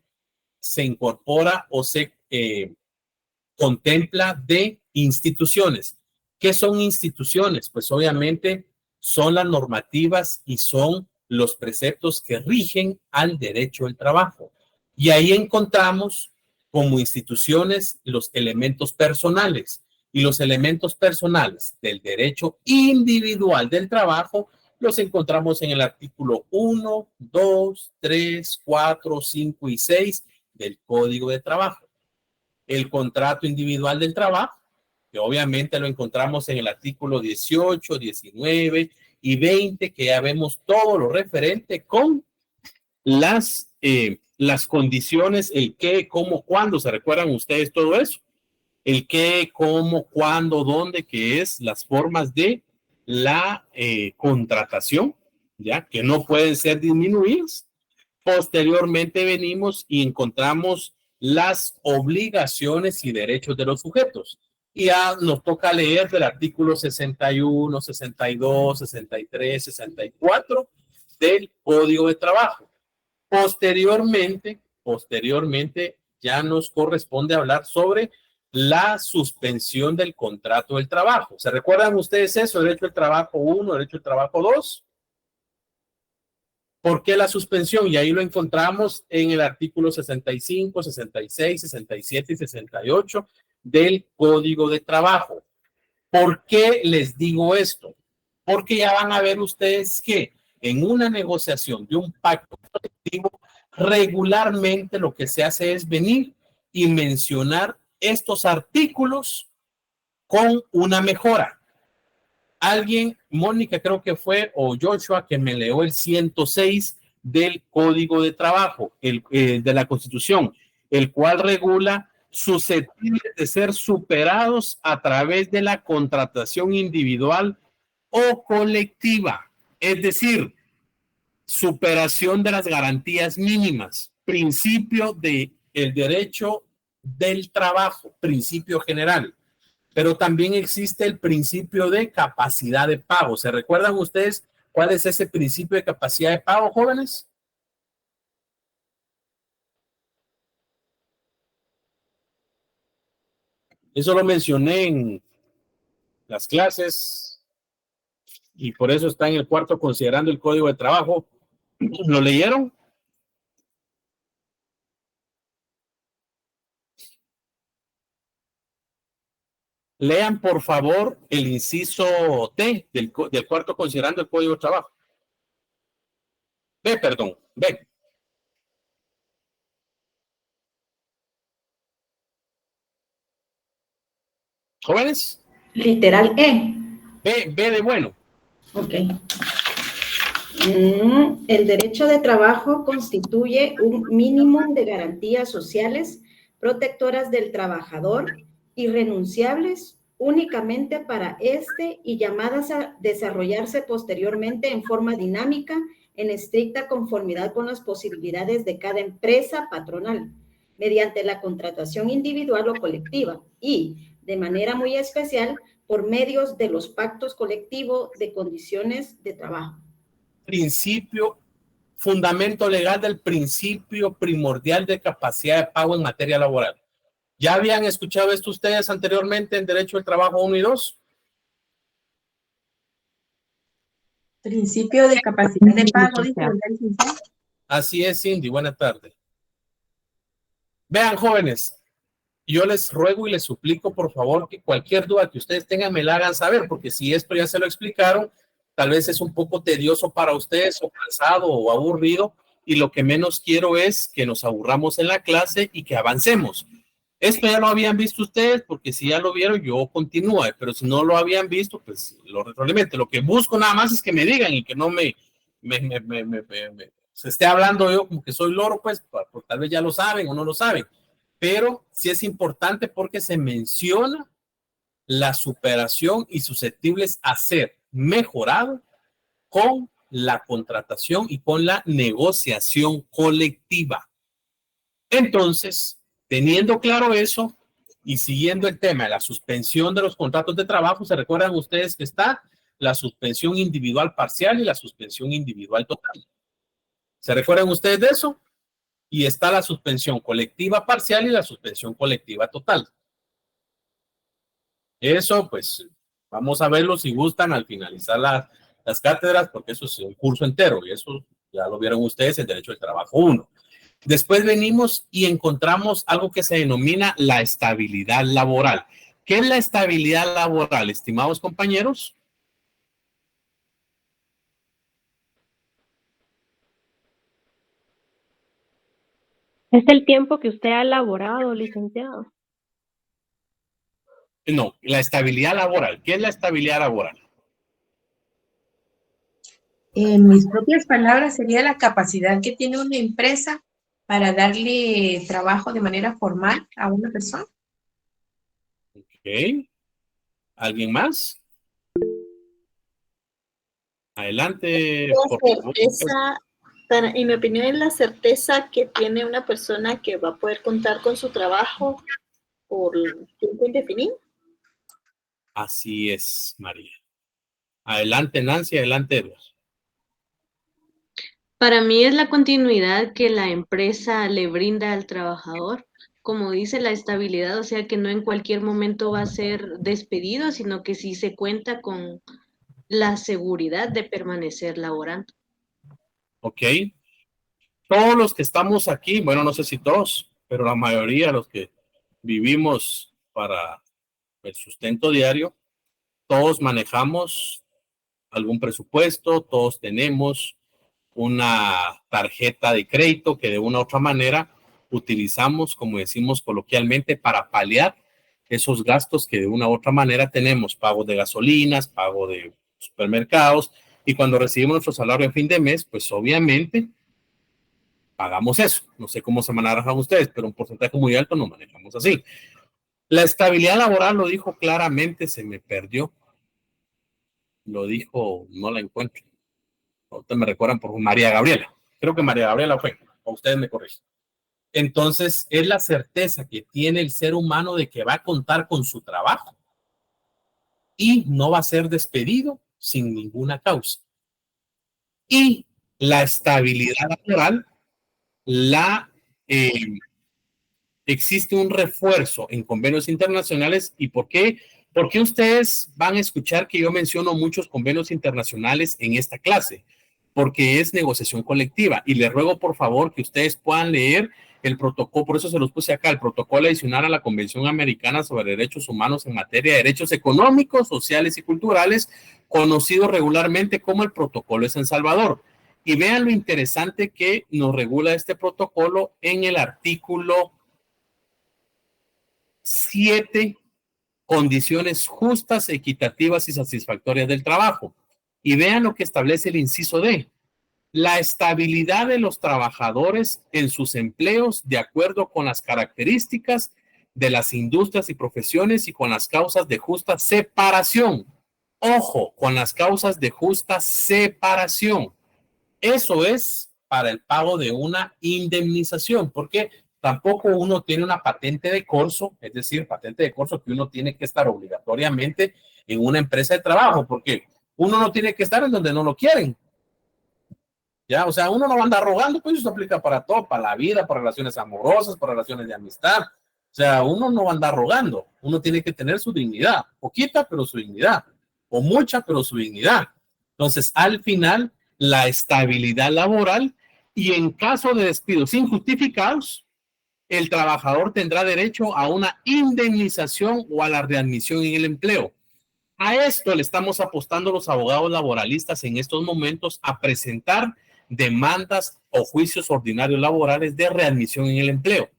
se incorpora o se contempla de instituciones. ¿Qué son instituciones? Pues obviamente son las normativas y son los preceptos que rigen al derecho del trabajo. Y ahí encontramos como instituciones los elementos personales. Y los elementos personales del derecho individual del trabajo los encontramos en el artículo 1, 2, 3, 4, 5 y 6 del Código de Trabajo. El contrato individual del trabajo, que obviamente lo encontramos en el artículo 18, 19 y 20, que ya vemos todo lo referente con las condiciones, el qué, cómo, cuándo. ¿Se recuerdan ustedes todo eso? El qué, cómo, cuándo, dónde, que es las formas de la contratación, ya que no pueden ser disminuidas. Posteriormente venimos y encontramos las obligaciones y derechos de los sujetos. Y ya nos toca leer del artículo 61, 62, 63, 64 del Código de Trabajo. Posteriormente ya nos corresponde hablar sobre la suspensión del contrato del trabajo. ¿Se recuerdan ustedes eso? Derecho del trabajo 1, derecho del trabajo 2. ¿Por qué la suspensión? Y ahí lo encontramos en el artículo 65, 66, 67 y 68 del Código de Trabajo. ¿Por qué les digo esto? Porque ya van a ver ustedes que en una negociación de un pacto colectivo, regularmente lo que se hace es venir y mencionar estos artículos con una mejora. Alguien, Mónica creo que fue, o Joshua, que me leyó el 106 del Código de Trabajo, de la Constitución, el cual regula susceptibles de ser superados a través de la contratación individual o colectiva. Es decir, superación de las garantías mínimas, principio del derecho del trabajo, principio general. Pero también existe el principio de capacidad de pago. ¿Se recuerdan ustedes cuál es ese principio de capacidad de pago, jóvenes? Eso lo mencioné en las clases y por eso está en el cuarto considerando el Código de Trabajo. ¿Lo leyeron? Lean, por favor, el inciso T del cuarto considerando el Código de Trabajo. B, perdón, B. ¿Jóvenes? Literal E. B de bueno. Ok. El derecho de trabajo constituye un mínimo de garantías sociales protectoras del trabajador, irrenunciables únicamente para este y llamadas a desarrollarse posteriormente en forma dinámica en estricta conformidad con las posibilidades de cada empresa patronal, mediante la contratación individual o colectiva y, de manera muy especial, por medios de los pactos colectivos de condiciones de trabajo. Principio, fundamento legal del principio primordial de capacidad de pago en materia laboral. ¿Ya habían escuchado esto ustedes anteriormente en Derecho del Trabajo 1 y 2? Principio de capacidad de pago, dice el licenciado. Así es, Cindy, buena tarde. Vean, jóvenes, yo les ruego y les suplico, por favor, que cualquier duda que ustedes tengan me la hagan saber, porque si esto ya se lo explicaron, tal vez es un poco tedioso para ustedes, o cansado, o aburrido, y lo que menos quiero es que nos aburramos en la clase y que avancemos. Esto ya lo habían visto ustedes, porque si ya lo vieron, yo continúo, pero si no lo habían visto, pues lo retroalimento. Lo que busco nada más es que me digan y que no se esté hablando yo como que soy loro, pues tal vez ya lo saben o no lo saben. Pero sí es importante porque se menciona la superación y susceptibles a ser mejorado con la contratación y con la negociación colectiva. Entonces, teniendo claro eso y siguiendo el tema de la suspensión de los contratos de trabajo, se recuerdan ustedes que está la suspensión individual parcial y la suspensión individual total. ¿Se recuerdan ustedes de eso? Y está la suspensión colectiva parcial y la suspensión colectiva total. Eso, pues, vamos a verlo si gustan al finalizar las cátedras, porque eso es un curso entero y eso ya lo vieron ustedes, el derecho del trabajo 1. Después venimos y encontramos algo que se denomina la estabilidad laboral. ¿Qué es la estabilidad laboral, estimados compañeros? Es el tiempo que usted ha elaborado, licenciado. No, la estabilidad laboral. ¿Qué es la estabilidad laboral? En mis propias palabras, sería la capacidad que tiene una empresa para darle trabajo de manera formal a una persona. Ok. ¿Alguien más? Adelante, por favor. En mi opinión, es la certeza que tiene una persona que va a poder contar con su trabajo por tiempo indefinido. Así es, María. Adelante, Nancy, adelante, Edward. Para mí es la continuidad que la empresa le brinda al trabajador. Como dice, la estabilidad, o sea que no en cualquier momento va a ser despedido, sino que sí se cuenta con la seguridad de permanecer laborando. Ok. Todos los que estamos aquí, bueno, no sé si todos, pero la mayoría de los que vivimos para el sustento diario, todos manejamos algún presupuesto, todos tenemos una tarjeta de crédito que de una u otra manera utilizamos, como decimos coloquialmente, para paliar esos gastos que de una u otra manera tenemos, pagos de gasolinas, pago de supermercados, y cuando recibimos nuestro salario a fin de mes, pues obviamente pagamos eso. No sé cómo se manejan ustedes, pero un porcentaje muy alto nos manejamos así. La estabilidad laboral lo dijo claramente, se me perdió. Lo dijo, no la encuentro. Ahorita me recuerdan por María Gabriela. Creo que María Gabriela fue, o ustedes me corrigen. Entonces, es la certeza que tiene el ser humano de que va a contar con su trabajo y no va a ser despedido sin ninguna causa. Y la estabilidad laboral existe un refuerzo en convenios internacionales. ¿Y por qué? Porque ustedes van a escuchar que yo menciono muchos convenios internacionales en esta clase, porque es negociación colectiva. Y les ruego, por favor, que ustedes puedan leer el protocolo, por eso se los puse acá, el protocolo adicional a la Convención Americana sobre Derechos Humanos en materia de derechos económicos, sociales y culturales, conocido regularmente como el Protocolo de San Salvador. Y vean lo interesante que nos regula este protocolo en el artículo 7, condiciones justas, equitativas y satisfactorias del trabajo. Y vean lo que establece el inciso D. La estabilidad de los trabajadores en sus empleos de acuerdo con las características de las industrias y profesiones y con las causas de justa separación. Ojo, con las causas de justa separación. Eso es para el pago de una indemnización, porque tampoco uno tiene una patente de corso, es decir, patente de corso que uno tiene que estar obligatoriamente en una empresa de trabajo, porque uno no tiene que estar en donde no lo quieren. Ya, o sea, uno no va a andar rogando, pues eso aplica para todo, para la vida, para relaciones amorosas, para relaciones de amistad. O sea, uno no va a andar rogando, uno tiene que tener su dignidad, poquita, pero su dignidad, o mucha, pero su dignidad. Entonces, al final, la estabilidad laboral Y en caso de despidos injustificados, el trabajador tendrá derecho a una indemnización o a la readmisión en el empleo. A esto le estamos apostando los abogados laboralistas en estos momentos, a presentar demandas o juicios ordinarios laborales de readmisión en el empleo.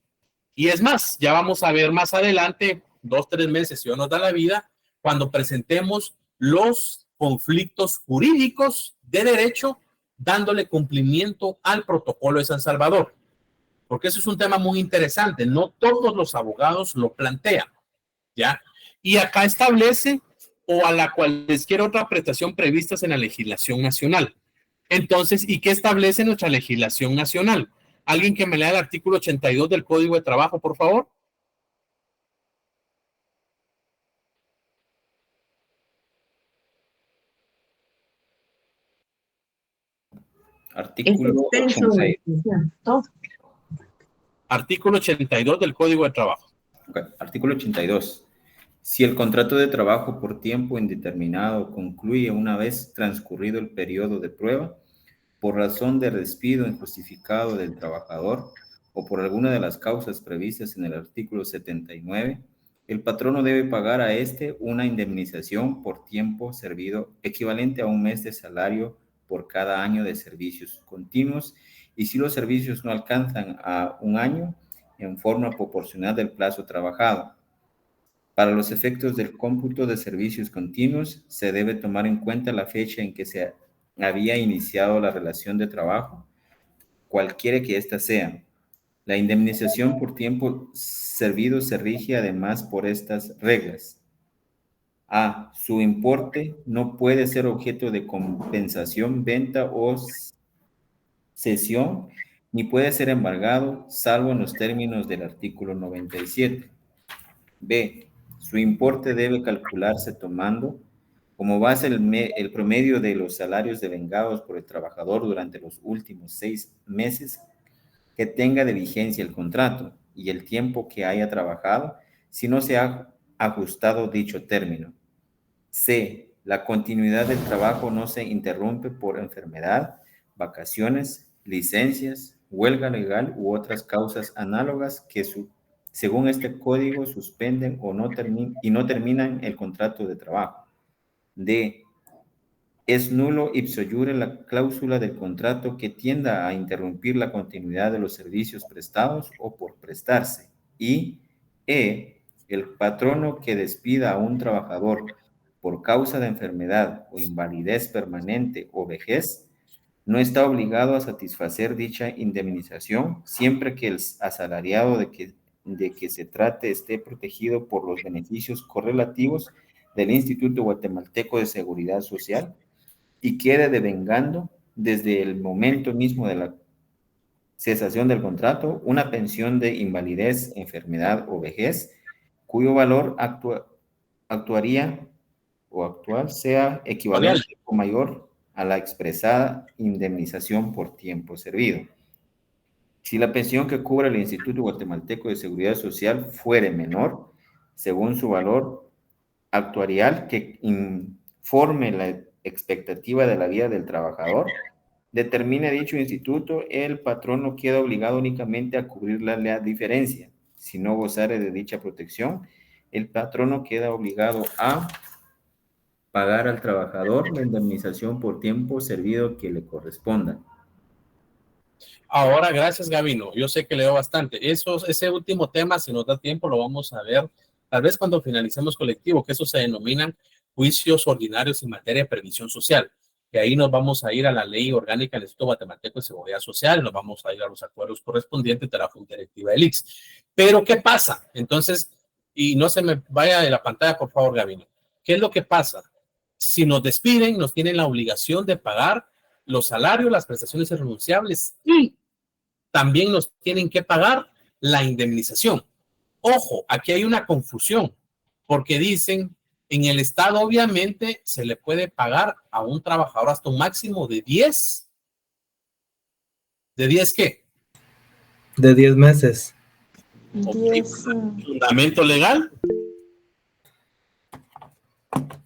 Y es más, ya vamos a ver más adelante, 2-3 meses, si Dios nos da la vida, cuando presentemos los conflictos jurídicos de derecho, dándole cumplimiento al protocolo de San Salvador. Porque eso es un tema muy interesante. No todos los abogados lo plantean, ¿ya? Y acá establece o a la cualquier otra prestación previstas en la legislación nacional. Entonces, ¿y qué establece nuestra legislación nacional? ¿Alguien que me lea el artículo 82 del Código de Trabajo, por favor? Artículo 86. Artículo 82 del Código de Trabajo. Okay. Artículo 82. Si el contrato de trabajo por tiempo indeterminado concluye una vez transcurrido el periodo de prueba, por razón de despido injustificado del trabajador o por alguna de las causas previstas en el artículo 79, el patrono debe pagar a éste una indemnización por tiempo servido equivalente a un mes de salario por cada año de servicios continuos, y si los servicios no alcanzan a un año, en forma proporcional del plazo trabajado. Para los efectos del cómputo de servicios continuos, se debe tomar en cuenta la fecha en que se había iniciado la relación de trabajo, cualquiera que ésta sea. La indemnización por tiempo servido se rige además por estas reglas. A. Su importe no puede ser objeto de compensación, venta o cesión, ni puede ser embargado, salvo en los términos del artículo 97. B. Su importe debe calcularse tomando como base el promedio de los salarios devengados por el trabajador durante los últimos 6 meses que tenga de vigencia el contrato y el tiempo que haya trabajado, si no se ha ajustado dicho término. C. La continuidad del trabajo no se interrumpe por enfermedad, vacaciones, licencias, huelga legal u otras causas análogas que según este código suspenden o no terminan el contrato de trabajo. D. Es nulo ipso iure la cláusula del contrato que tienda a interrumpir la continuidad de los servicios prestados o por prestarse. Y E. El patrono que despida a un trabajador por causa de enfermedad o invalidez permanente o vejez no está obligado a satisfacer dicha indemnización siempre que el asalariado de que se trate esté protegido por los beneficios correlativos del Instituto Guatemalteco de Seguridad Social y quede devengando desde el momento mismo de la cesación del contrato una pensión de invalidez, enfermedad o vejez cuyo valor actual sea equivalente o mayor a la expresada indemnización por tiempo servido. Si la pensión que cubre el Instituto Guatemalteco de Seguridad Social fuere menor, según su valor actuarial que informe la expectativa de la vida del trabajador, determine dicho instituto, el patrono queda obligado únicamente a cubrir la diferencia. Si no gozare de dicha protección, el patrono queda obligado a pagar al trabajador la indemnización por tiempo servido que le corresponda. Ahora, gracias, Gabino. Yo sé que leo bastante. Ese último tema, si nos da tiempo, lo vamos a ver tal vez cuando finalicemos colectivo, que eso se denominan juicios ordinarios en materia de previsión social. Que ahí nos vamos a ir a la ley orgánica del Instituto Guatemalteco de Seguridad Social, nos vamos a ir a los acuerdos correspondientes de la Junta Directiva del ICS. Pero, ¿qué pasa? Entonces, y no se me vaya de la pantalla, por favor, Gabino. ¿Qué es lo que pasa? Si nos despiden, nos tienen la obligación de pagar los salarios, las prestaciones irrenunciables y también nos tienen que pagar la indemnización. Ojo, aquí hay una confusión, porque dicen, en el Estado obviamente se le puede pagar a un trabajador hasta un máximo de 10. ¿De 10 qué? De 10 meses. ¿Fundamento legal?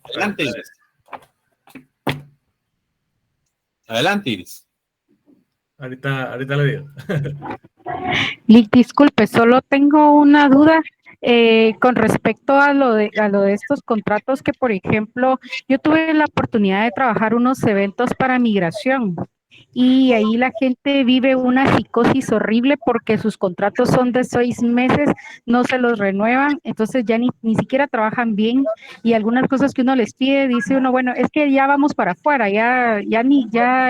Adelante, Iris. Adelante, Iris. Ahorita le digo. Lick, disculpe, solo tengo una duda con respecto a lo de estos contratos que, por ejemplo, yo tuve la oportunidad de trabajar unos eventos para migración y ahí la gente vive una psicosis horrible porque sus contratos son de 6 meses, no se los renuevan, entonces ya ni siquiera trabajan bien y algunas cosas que uno les pide, dice uno, bueno, es que ya vamos para afuera, ya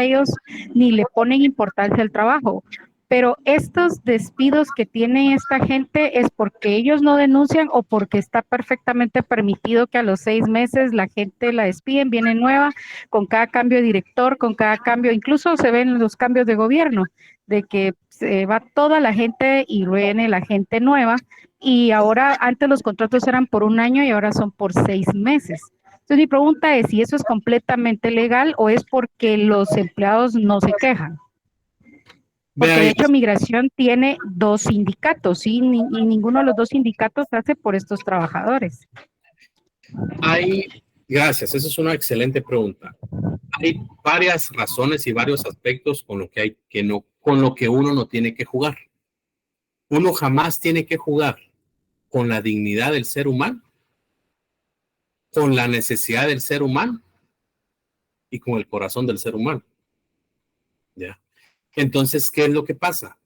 ellos ni le ponen importancia al trabajo. Pero estos despidos que tiene esta gente es porque ellos no denuncian o porque está perfectamente permitido que a los 6 meses la gente la despiden, viene nueva, con cada cambio de director, con cada cambio, incluso se ven los cambios de gobierno, de que se va toda la gente y viene la gente nueva. Y ahora, antes los contratos eran por 1 año y ahora son por 6 meses. Entonces mi pregunta es si eso es completamente legal o es porque los empleados no se quejan. Porque de hecho Migración tiene 2 sindicatos, ¿sí? Y ninguno de los 2 sindicatos hace por estos trabajadores. Gracias, esa es una excelente pregunta. Hay varias razones y varios aspectos con lo que uno no tiene que jugar. Uno jamás tiene que jugar con la dignidad del ser humano, con la necesidad del ser humano y con el corazón del ser humano. ¿Ya? Entonces, ¿qué es lo que pasa?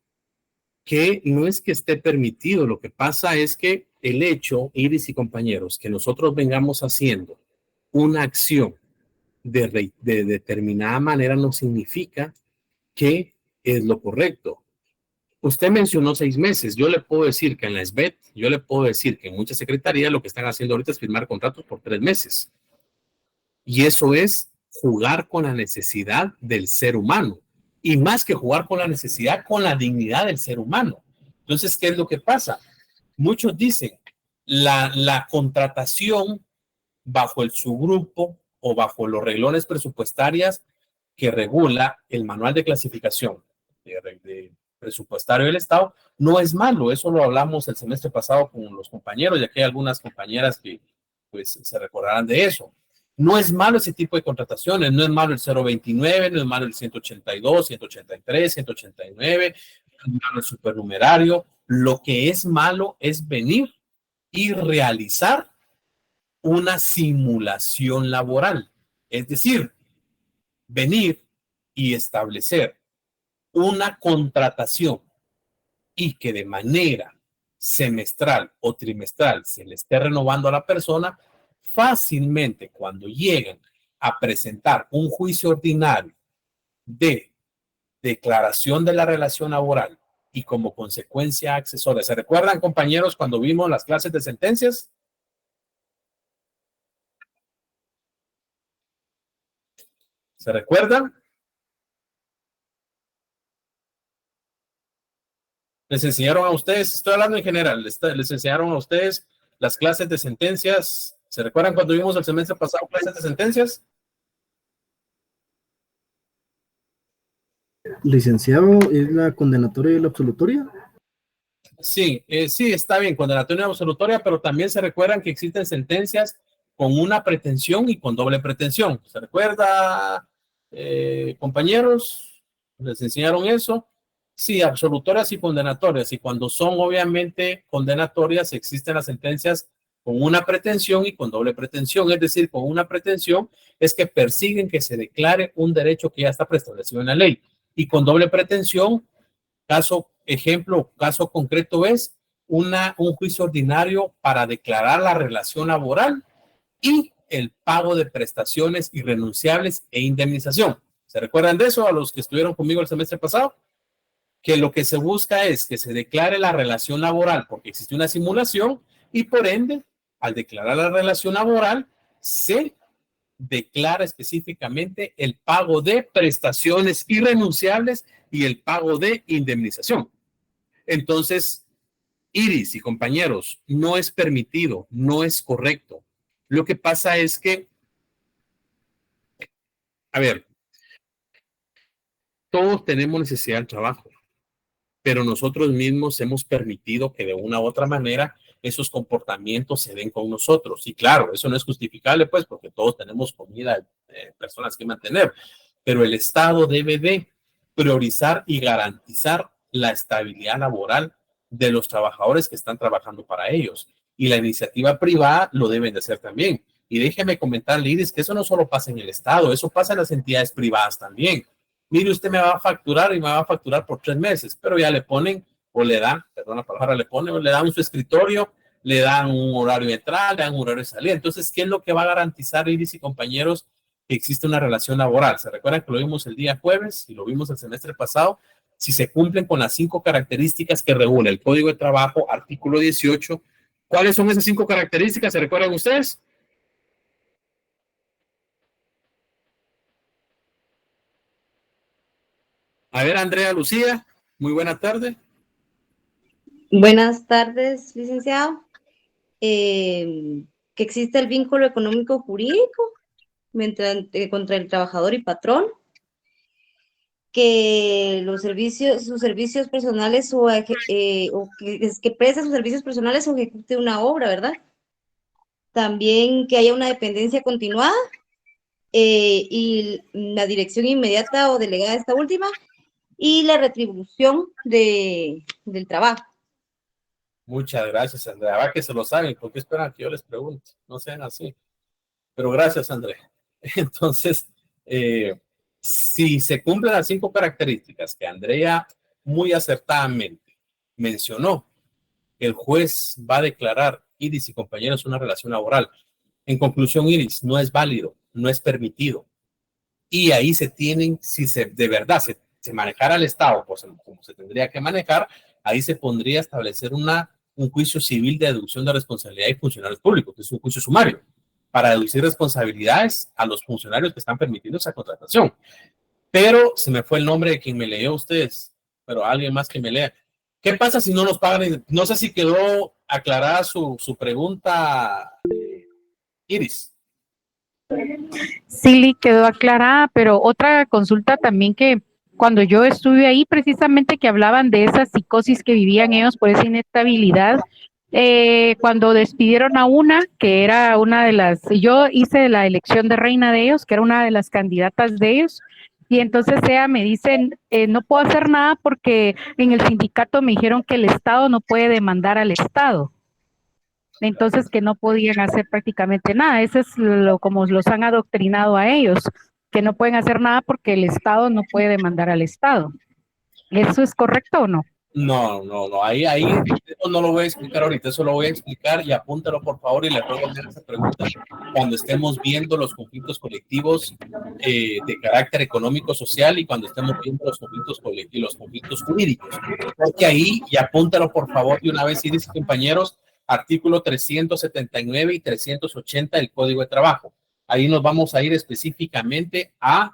Que no es que esté permitido, lo que pasa es que el hecho, Iris y compañeros, que nosotros vengamos haciendo una acción de determinada manera no significa que es lo correcto. Usted mencionó 6 meses. Yo le puedo decir que en la SBET, yo le puedo decir que en muchas secretarías lo que están haciendo ahorita es firmar contratos por 3 meses. Y eso es jugar con la necesidad del ser humano. Y más que jugar con la necesidad, con la dignidad del ser humano. Entonces, ¿qué es lo que pasa? Muchos dicen, la contratación bajo el subgrupo o bajo los reglones presupuestarios que regula el manual de clasificación de presupuestario del Estado, no es malo. Eso lo hablamos el semestre pasado con los compañeros, ya que hay algunas compañeras que pues se recordarán de eso. No es malo ese tipo de contrataciones, no es malo el 029, no es malo el 182, 183, 189, no es malo el supernumerario. Lo que es malo es venir y realizar una simulación laboral. Es decir, venir y establecer una contratación y que de manera semestral o trimestral se le esté renovando a la persona, fácilmente cuando lleguen a presentar un juicio ordinario de declaración de la relación laboral y como consecuencia accesoria. ¿Se recuerdan, compañeros, cuando vimos las clases de sentencias? ¿Se recuerdan? Les enseñaron a ustedes, estoy hablando en general, les enseñaron a ustedes las clases de sentencias. ¿Se recuerdan cuando vimos el semestre pasado clases de sentencias? Licenciado, ¿es la condenatoria y la absolutoria? Sí, sí, está bien, condenatoria y absolutoria, pero también se recuerdan que existen sentencias con una pretensión y con doble pretensión. ¿Se recuerda, compañeros? ¿Les enseñaron eso? Sí, absolutorias y condenatorias. Y cuando son obviamente condenatorias, existen las sentencias con una pretensión y con doble pretensión. Es decir, con una pretensión es que persiguen que se declare un derecho que ya está preestablecido en la ley. Y con doble pretensión, caso ejemplo, caso concreto es un juicio ordinario para declarar la relación laboral y el pago de prestaciones irrenunciables e indemnización. ¿Se recuerdan de eso a los que estuvieron conmigo el semestre pasado? Que lo que se busca es que se declare la relación laboral porque existe una simulación y por ende, al declarar la relación laboral, se declara específicamente el pago de prestaciones irrenunciables y el pago de indemnización. Entonces, Iris y compañeros, no es permitido, no es correcto. Lo que pasa es que, a ver, todos tenemos necesidad del trabajo, pero nosotros mismos hemos permitido que de una u otra manera esos comportamientos se den con nosotros. Y claro, eso no es justificable, pues, porque todos tenemos comida, personas que mantener, pero el Estado debe de priorizar y garantizar la estabilidad laboral de los trabajadores que están trabajando para ellos. Y la iniciativa privada lo deben de hacer también. Y déjeme comentar, Liris, que eso no solo pasa en el Estado, eso pasa en las entidades privadas también. Mire, usted me va a facturar y me va a facturar por 3 meses, pero ya le ponen o le dan, perdón la palabra, le ponen o le dan su escritorio, le dan un horario de entrada, le dan un horario de salida. Entonces, ¿qué es lo que va a garantizar, Iris y compañeros, que existe una relación laboral? ¿Se recuerdan que lo vimos el día jueves y lo vimos el semestre pasado? Si se cumplen con las 5 características que regula el Código de Trabajo, artículo 18. ¿Cuáles son esas 5 características? ¿Se recuerdan ustedes? A ver, Andrea Lucía, muy buena tarde. Buenas tardes, licenciado. Que existe el vínculo económico jurídico contra el trabajador y patrón, que sus servicios personales o que preste sus servicios personales o ejecute una obra, ¿verdad? También que haya una dependencia continuada y la dirección inmediata o delegada de esta última y la retribución del trabajo. Muchas gracias, Andrea. Va que se lo saben, ¿por qué esperan que yo les pregunte? No sean así. Pero gracias, Andrea. Entonces, si se cumplen las 5 características que Andrea muy acertadamente mencionó, el juez va a declarar, Iris y compañeros, una relación laboral. En conclusión, Iris, no es válido, no es permitido. Y ahí se tienen, si de verdad se manejara el Estado, pues como se tendría que manejar, ahí se pondría a establecer un juicio civil de deducción de responsabilidad y funcionarios públicos, que es un juicio sumario, para deducir responsabilidades a los funcionarios que están permitiendo esa contratación. Pero se me fue el nombre de quien me leyó ustedes, pero alguien más que me lea. ¿Qué pasa si no nos pagan? No sé si quedó aclarada su pregunta, Iris. Sí, quedó aclarada, pero otra consulta también que cuando yo estuve ahí, precisamente que hablaban de esa psicosis que vivían ellos por esa inestabilidad, cuando despidieron a una, que era una de las, yo hice la elección de reina de ellos, que era una de las candidatas de ellos, y entonces ella me dice, no puedo hacer nada porque en el sindicato me dijeron que el Estado no puede demandar al Estado. Entonces que no podían hacer prácticamente nada. Eso es como los han adoctrinado a ellos, que no pueden hacer nada porque el Estado no puede demandar al Estado. ¿Eso es correcto o no? No, ahí eso no lo voy a explicar ahorita, eso lo voy a explicar y apúntalo por favor y le ruego hacer esa pregunta cuando estemos viendo los conflictos colectivos de carácter económico social y cuando estemos viendo los conflictos colectivos, los conflictos jurídicos, porque ahí, y apúntalo por favor de una vez, Iris y compañeros, artículo 379 y 380 del Código de Trabajo. Ahí nos vamos a ir específicamente a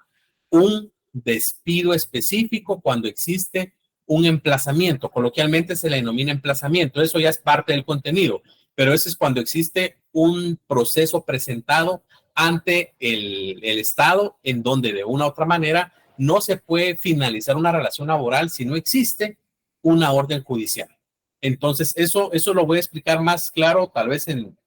un despido específico cuando existe un emplazamiento, coloquialmente se le denomina emplazamiento, eso ya es parte del contenido, pero eso es cuando existe un proceso presentado ante el Estado en donde de una u otra manera no se puede finalizar una relación laboral si no existe una orden judicial. Entonces, eso lo voy a explicar más claro, tal vez en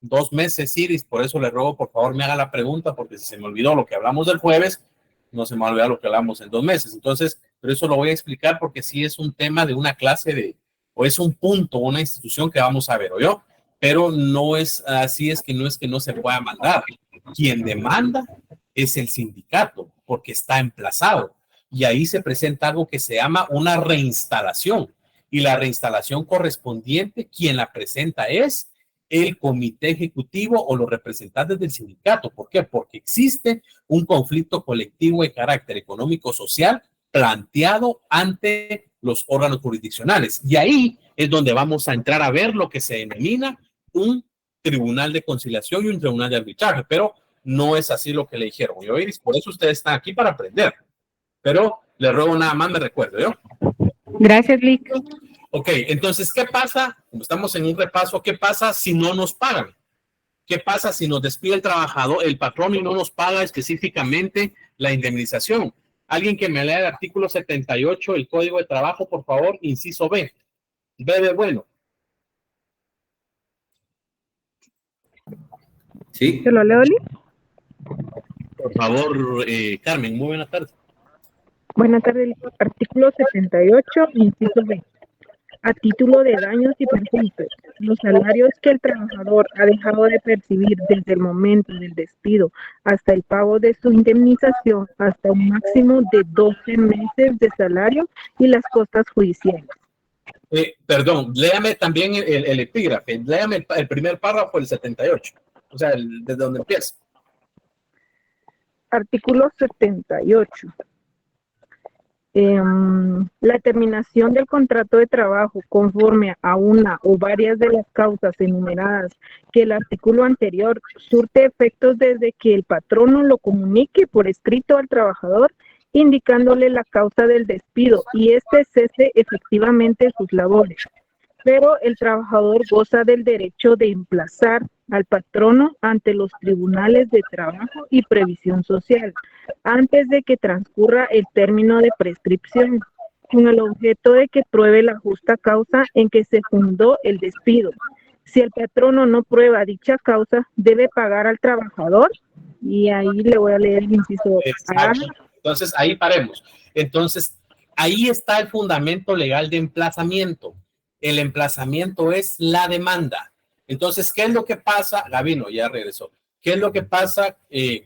2 meses, Iris, por eso le ruego, por favor, me haga la pregunta, porque si se me olvidó lo que hablamos del jueves, no se me va a olvidar lo que hablamos en 2 meses. Entonces, pero eso lo voy a explicar porque sí es un tema de una clase o es un punto, una institución que vamos a ver, ¿oyó? Pero no es así, es que no se pueda mandar. Quien demanda es el sindicato, porque está emplazado. Y ahí se presenta algo que se llama una reinstalación. Y la reinstalación correspondiente, quien la presenta es el comité ejecutivo o los representantes del sindicato. ¿Por qué? Porque existe un conflicto colectivo de carácter económico-social planteado ante los órganos jurisdiccionales. Y ahí es donde vamos a entrar a ver lo que se denomina un tribunal de conciliación y un tribunal de arbitraje, pero no es así lo que le dijeron. Yo, Iris, por eso ustedes están aquí para aprender. Pero les ruego nada más, me recuerdo, ¿yo? Gracias, Lick. Ok, entonces, ¿qué pasa? Como estamos en un repaso, ¿qué pasa si no nos pagan? ¿Qué pasa si nos despide el trabajador, el patrón y no nos paga específicamente la indemnización? Alguien que me lea el artículo 78 del Código de Trabajo, por favor, inciso B. B de bueno. Sí. ¿Te lo leo, Lick? Por favor, Carmen, muy buena tarde. Buenas tardes. Artículo 78, inciso B. A título de daños y perjuicios, los salarios que el trabajador ha dejado de percibir desde el momento del despido hasta el pago de su indemnización hasta un máximo de 12 meses de salario y las costas judiciales. Perdón, léame también el epígrafe, léame el primer párrafo del 78, o sea, desde donde empieza. Artículo 78. La terminación del contrato de trabajo conforme a una o varias de las causas enumeradas que el artículo anterior surte efectos desde que el patrono lo comunique por escrito al trabajador indicándole la causa del despido y éste cese efectivamente sus labores. Pero el trabajador goza del derecho de emplazar al patrono ante los tribunales de trabajo y previsión social antes de que transcurra el término de prescripción, con el objeto de que pruebe la justa causa en que se fundó el despido. Si el patrono no prueba dicha causa, debe pagar al trabajador, y ahí le voy a leer el inciso A. Entonces, ahí paremos. Entonces, ahí está el fundamento legal de emplazamiento. El emplazamiento es la demanda. Entonces, ¿qué es lo que pasa? Gabino ya regresó. ¿Qué es lo que pasa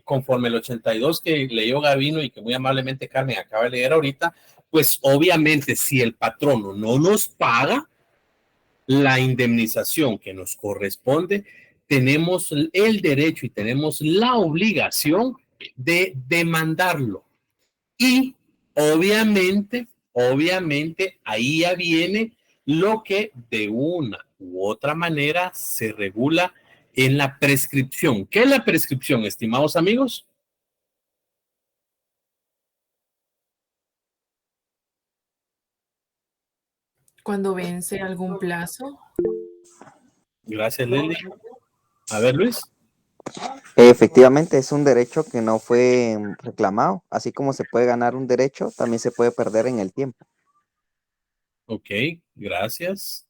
conforme el 82 que leyó Gabino y que muy amablemente Carmen acaba de leer ahorita? Pues obviamente si el patrono no nos paga la indemnización que nos corresponde, tenemos el derecho y tenemos la obligación de demandarlo. Y obviamente, ahí ya viene lo que de una u otra manera se regula en la prescripción. ¿Qué es la prescripción, estimados amigos? Cuando vence algún plazo. Gracias, Leli. A ver, Luis. Efectivamente, es un derecho que no fue reclamado. Así como se puede ganar un derecho, también se puede perder en el tiempo. Ok, gracias.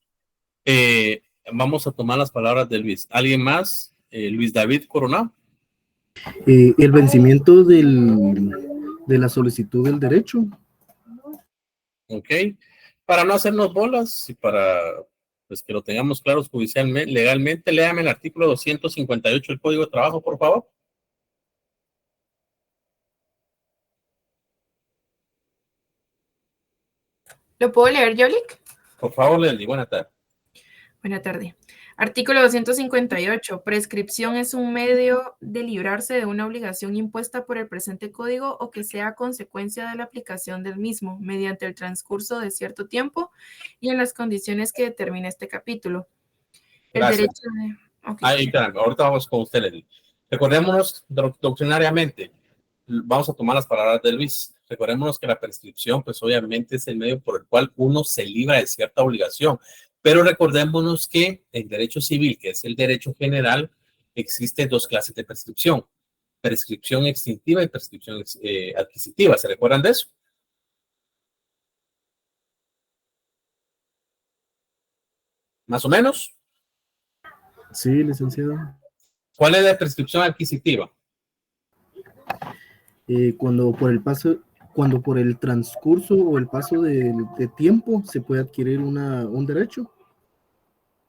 Vamos a tomar las palabras de Luis. ¿Alguien más? Luis David Coronado. El vencimiento de la solicitud del derecho. Ok. Para no hacernos bolas y para pues, que lo tengamos claros judicialmente, legalmente, léame el artículo 258 del Código de Trabajo, por favor. ¿Lo puedo leer, Yolik? Por favor, Leli, buena tarde. Buena tarde. Artículo 258. Prescripción es un medio de librarse de una obligación impuesta por el presente código o que sea consecuencia de la aplicación del mismo mediante el transcurso de cierto tiempo y en las condiciones que determina este capítulo. El Gracias. derecho de... Okay. Ahí, ahorita vamos con usted, Leli. Recordémonos doctrinariamente, vamos a tomar las palabras de Luis. Recordémonos que la prescripción, pues obviamente es el medio por el cual uno se libra de cierta obligación. Pero recordémonos que en derecho civil, que es el derecho general, existen dos clases de prescripción. Prescripción extintiva y prescripción adquisitiva. ¿Se recuerdan de eso? ¿Más o menos? Sí, licenciado. ¿Cuál es la prescripción adquisitiva? Cuando por el transcurso o el paso de tiempo se puede adquirir un derecho.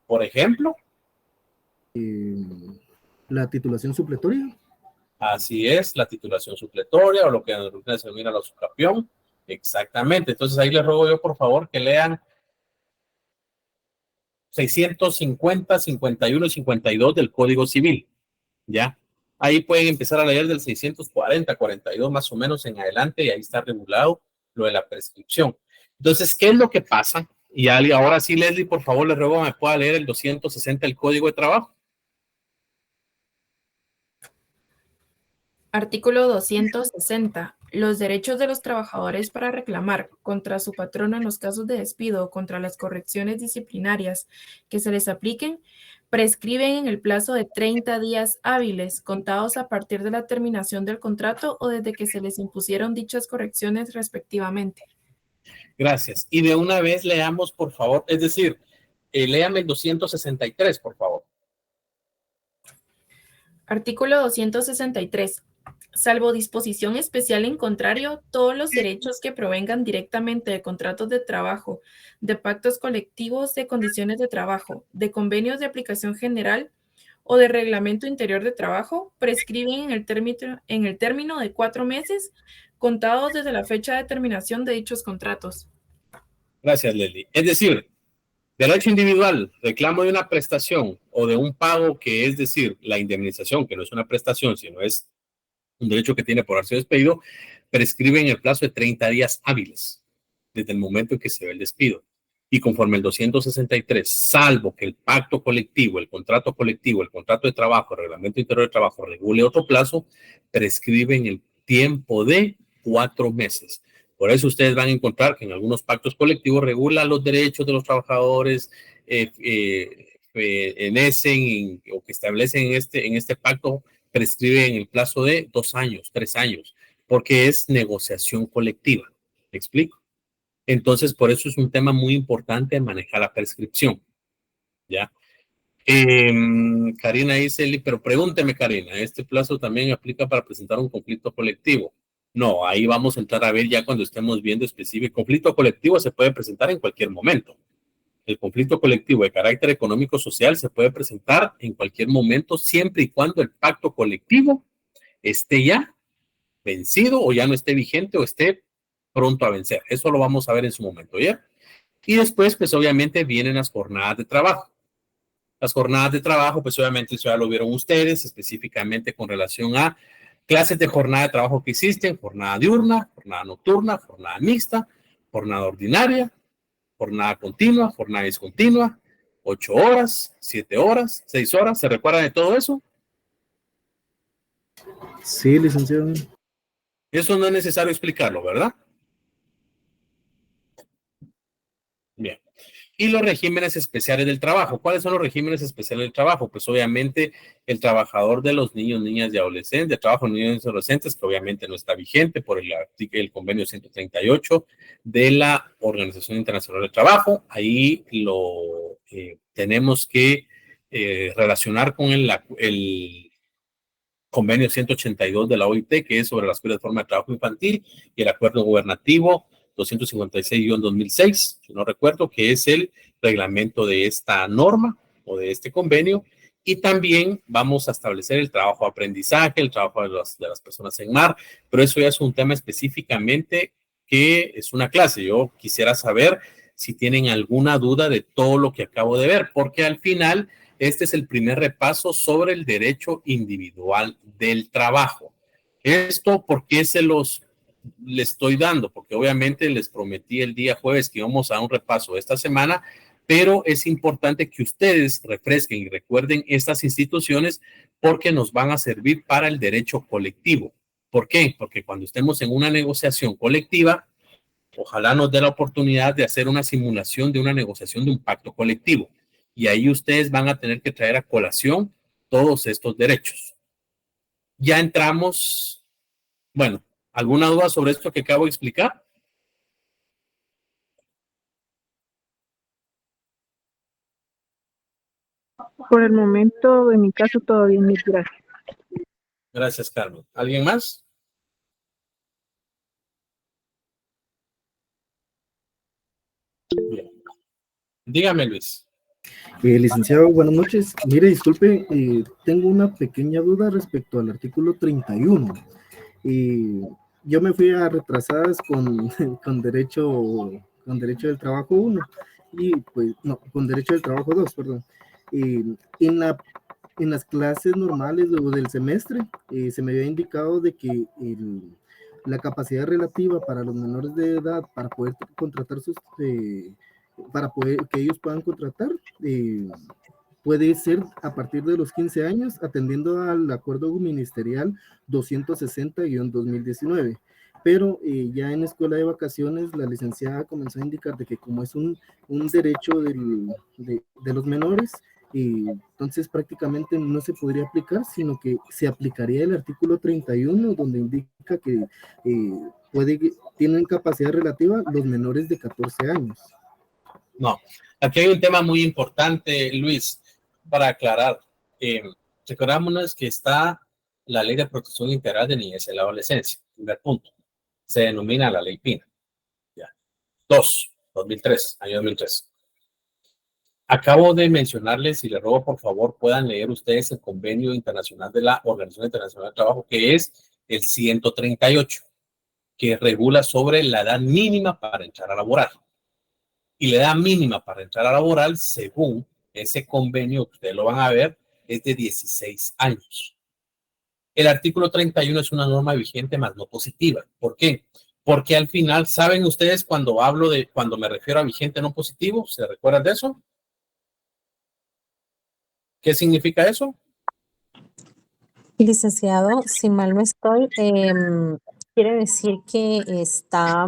Por ejemplo. La titulación supletoria. Así es, la titulación supletoria o lo que se denomina la subcapión. Exactamente. Entonces ahí les ruego yo, por favor, que lean 650, 51 y 52 del Código Civil. ¿Ya? Ahí pueden empezar a leer del 640, 42 más o menos en adelante y ahí está regulado lo de la prescripción. Entonces, ¿qué es lo que pasa? Y ahora sí, Leslie, por favor, les ruego me pueda leer el 260 del Código de Trabajo. Artículo 260. Los derechos de los trabajadores para reclamar contra su patrono en los casos de despido o contra las correcciones disciplinarias que se les apliquen prescriben en el plazo de 30 días hábiles contados a partir de la terminación del contrato o desde que se les impusieron dichas correcciones respectivamente. Gracias. Y de una vez leamos, por favor, es decir, léame el 263, por favor. Artículo 263. Salvo disposición especial en contrario, todos los derechos que provengan directamente de contratos de trabajo, de pactos colectivos de condiciones de trabajo, de convenios de aplicación general o de reglamento interior de trabajo, prescriben en el término de 4 meses contados desde la fecha de terminación de dichos contratos. Gracias, Leslie. Es decir, derecho individual, reclamo de una prestación o de un pago, que es decir, la indemnización, que no es una prestación, sino es un derecho que tiene por haber sido despedido, prescribe en el plazo de 30 días hábiles desde el momento en que se ve el despido. Y conforme el 263, salvo que el pacto colectivo, el contrato de trabajo, el reglamento interior de trabajo regule otro plazo, prescribe en el tiempo de 4 meses. Por eso ustedes van a encontrar que en algunos pactos colectivos regula los derechos de los trabajadores, o que establecen en este pacto, prescribe en el plazo de 2 años, 3 años, porque es negociación colectiva. ¿Me explico? Entonces, por eso es un tema muy importante manejar la prescripción. ¿Ya? Karina dice, pero pregúnteme, Karina, ¿este plazo también aplica para presentar un conflicto colectivo? No, ahí vamos a entrar a ver ya cuando estemos viendo específico. Conflicto colectivo se puede presentar en cualquier momento. El conflicto colectivo de carácter económico-social se puede presentar en cualquier momento, siempre y cuando el pacto colectivo esté ya vencido o ya no esté vigente o esté pronto a vencer. Eso lo vamos a ver en su momento, ¿ya? Y después, pues obviamente vienen las jornadas de trabajo. Las jornadas de trabajo, pues obviamente eso ya lo vieron ustedes, específicamente con relación a clases de jornada de trabajo que existen: jornada diurna, jornada nocturna, jornada mixta, jornada ordinaria, jornada continua, jornada discontinua, 8 horas, 7 horas, 6 horas. ¿Se recuerdan de todo eso? Sí, licenciado. Eso no es necesario explicarlo, ¿verdad? Bien. Y los regímenes especiales del trabajo. ¿Cuáles son los regímenes especiales del trabajo? Pues obviamente el trabajador de los niños, niñas y adolescentes, el trabajo de niños y adolescentes, que obviamente no está vigente por el convenio 138 de la Organización Internacional del Trabajo. Ahí lo tenemos que relacionar con el convenio 182 de la OIT, que es sobre las escuelas de forma de trabajo infantil, y el acuerdo gubernativo 256-2006, si no recuerdo, que es el reglamento de esta norma o de este convenio. Y también vamos a establecer el trabajo de aprendizaje, el trabajo de las personas en mar, pero eso ya es un tema específicamente que es una clase. Yo quisiera saber si tienen alguna duda de todo lo que acabo de ver, porque al final este es el primer repaso sobre el derecho individual del trabajo. Esto, ¿por qué le estoy dando? Porque obviamente les prometí el día jueves que íbamos a dar un repaso de esta semana, pero es importante que ustedes refresquen y recuerden estas instituciones porque nos van a servir para el derecho colectivo. ¿Por qué? Porque cuando estemos en una negociación colectiva, ojalá nos dé la oportunidad de hacer una simulación de una negociación de un pacto colectivo. Y ahí ustedes van a tener que traer a colación todos estos derechos. Ya entramos, bueno, ¿alguna duda sobre esto que acabo de explicar? Por el momento, en mi caso, todo bien, mil gracias. Gracias, Carmen. ¿Alguien más? Bien. Dígame, Luis. Licenciado, buenas noches. Mire, disculpe, tengo una pequeña duda respecto al artículo 31. Yo me fui a retrasadas con derecho del trabajo 1 y pues no, con derecho del trabajo 2, perdón. En las clases normales del semestre se me había indicado de que la capacidad relativa para los menores de edad para poder contratar para poder que ellos puedan contratar puede ser a partir de los 15 años, atendiendo al acuerdo ministerial 260-2019. Pero ya en escuela de vacaciones, la licenciada comenzó a indicar de que como es un derecho de los menores, entonces prácticamente no se podría aplicar, sino que se aplicaría el artículo 31, donde indica que tienen capacidad relativa los menores de 14 años. No, aquí hay un tema muy importante, Luis, para aclarar. Recordémonos que está la Ley de Protección Integral de Niñez y la Adolescencia. Primer punto. Se denomina la Ley PINA. Ya. 2003, año 2003. Acabo de mencionarles, y les ruego por favor puedan leer ustedes el convenio internacional de la Organización Internacional del Trabajo, que es el 138, que regula sobre la edad mínima para entrar a laborar. Y la edad mínima para entrar a laborar, según ese convenio, que ustedes lo van a ver, es de 16 años. El artículo 31 es una norma vigente, más no positiva. ¿Por qué? Porque al final, ¿saben ustedes cuando me refiero a vigente no positivo? ¿Se recuerdan de eso? ¿Qué significa eso? Licenciado, si mal no estoy, quiere decir que está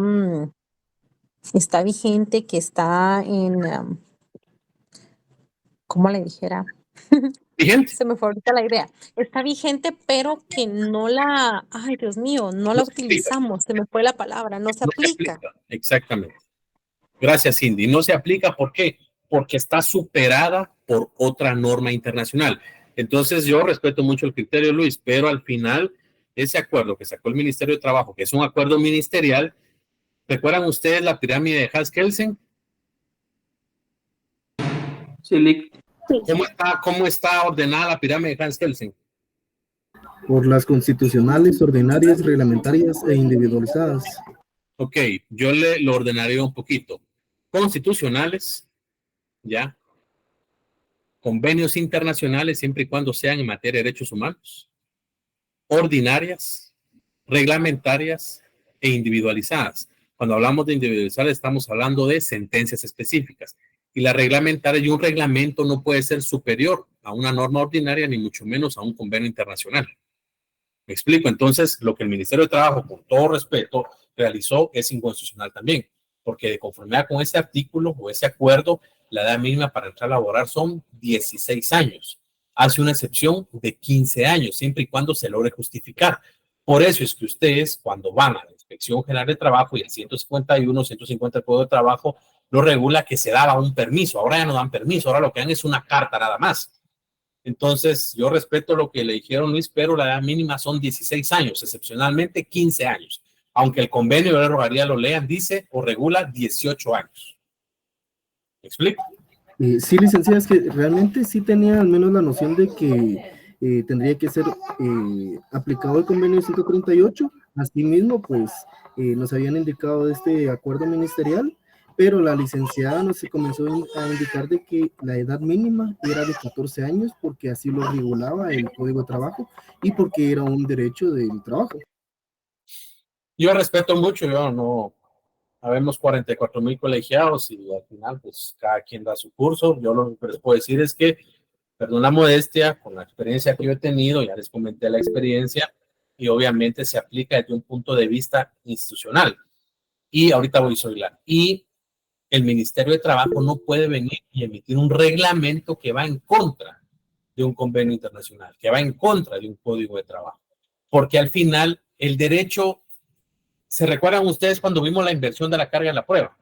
vigente, que está en, ¿cómo le dijera? ¿Vigente? Se me fue ahorita la idea. Está vigente, pero que no la, ay Dios mío, no la utilizamos, se me fue la palabra, no se aplica. Exactamente. Gracias, Cindy. No se aplica, ¿por qué? Porque está superada por otra norma internacional. Entonces, yo respeto mucho el criterio, Luis, pero al final, ese acuerdo que sacó el Ministerio de Trabajo, que es un acuerdo ministerial, ¿recuerdan ustedes la pirámide de Hans-Kelsen? Sí. ¿Cómo está ordenada la pirámide de Hans-Kelsen? Por las constitucionales, ordinarias, reglamentarias e individualizadas. Ok, yo lo ordenaría un poquito. Constitucionales, ¿ya? Convenios internacionales, siempre y cuando sean en materia de derechos humanos. Ordinarias, reglamentarias e individualizadas. Cuando hablamos de individualizadas, estamos hablando de sentencias específicas. Y la reglamentaria y un reglamento no puede ser superior a una norma ordinaria, ni mucho menos a un convenio internacional. ¿Me explico? Entonces, lo que el Ministerio de Trabajo, con todo respeto, realizó es inconstitucional también, porque de conformidad con ese artículo o ese acuerdo, la edad mínima para entrar a laborar son 16 años. Hace una excepción de 15 años, siempre y cuando se logre justificar. Por eso es que ustedes, cuando van a la Inspección General de Trabajo y el 151, 150 del Código de Trabajo, lo regula que se daba un permiso. Ahora ya no dan permiso, ahora lo que dan es una carta nada más. Entonces, yo respeto lo que le dijeron, Luis, pero la edad mínima son 16 años, excepcionalmente 15 años. Aunque el convenio, yo le rogaría lo lean, dice o regula 18 años. ¿Me explico? Sí, licenciada, es que realmente sí tenía al menos la noción de que tendría que ser aplicado el convenio 138. Asimismo, pues nos habían indicado de este acuerdo ministerial, pero la licenciada nos comenzó a indicar de que la edad mínima era de 14 años porque así lo regulaba el Código de Trabajo y porque era un derecho del trabajo. Yo respeto mucho, yo no, habemos 44,000 colegiados y al final pues cada quien da su curso. Yo lo que les puedo decir es que, perdón la modestia, con la experiencia que yo he tenido, ya les comenté la experiencia y obviamente se aplica desde un punto de vista institucional. Y ahorita voy a hablar. Y el Ministerio de Trabajo no puede venir y emitir un reglamento que va en contra de un convenio internacional, que va en contra de un código de trabajo. Porque al final el derecho, ¿se recuerdan ustedes cuando vimos la inversión de la carga en la prueba?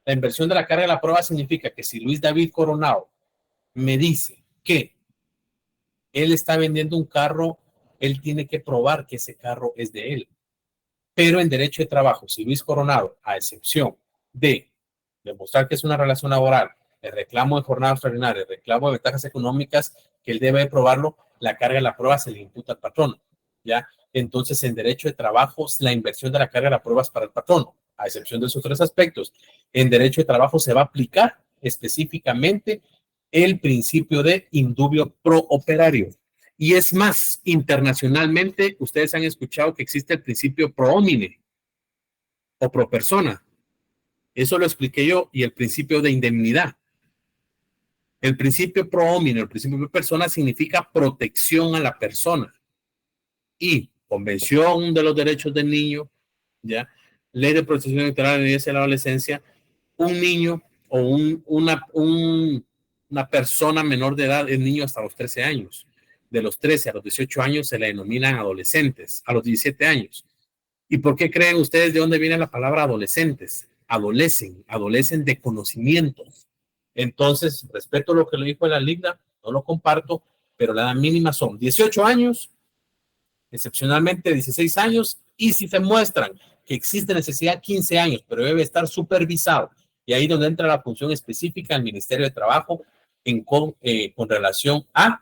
La inversión de la carga en la prueba significa que si Luis David Coronado me dice que él está vendiendo un carro, él tiene que probar que ese carro es de él. Pero en derecho de trabajo, si Luis Coronado, a excepción de demostrar que es una relación laboral, el reclamo de jornada extraordinaria, el reclamo de ventajas económicas, que él debe probarlo, la carga de la prueba se le imputa al patrono, ¿ya? Entonces, en derecho de trabajo, la inversión de la carga de la prueba es para el patrono, a excepción de esos tres aspectos. En derecho de trabajo se va a aplicar específicamente el principio de indubio pro operario. Y es más, internacionalmente, ustedes han escuchado que existe el principio pro homine o pro persona. Eso lo expliqué yo, y el principio de indemnidad. El principio pro homine, el principio pro persona significa protección a la persona. Y Convención de los Derechos del Niño, ¿ya? Ley de Protección Integral de la Niñez y la Adolescencia, un niño o una persona menor de edad es niño hasta los 13 años. De los 13 a los 18 años se le denominan adolescentes, a los 17 años. ¿Y por qué creen ustedes de dónde viene la palabra adolescentes? Adolecen de conocimiento. Entonces, respeto lo que le dijo la Ligda, no lo comparto, pero la edad mínima son 18 años excepcionalmente 16 años, y si se muestran que existe necesidad 15 años, pero debe estar supervisado. Y ahí donde entra la función específica del Ministerio de Trabajo con relación a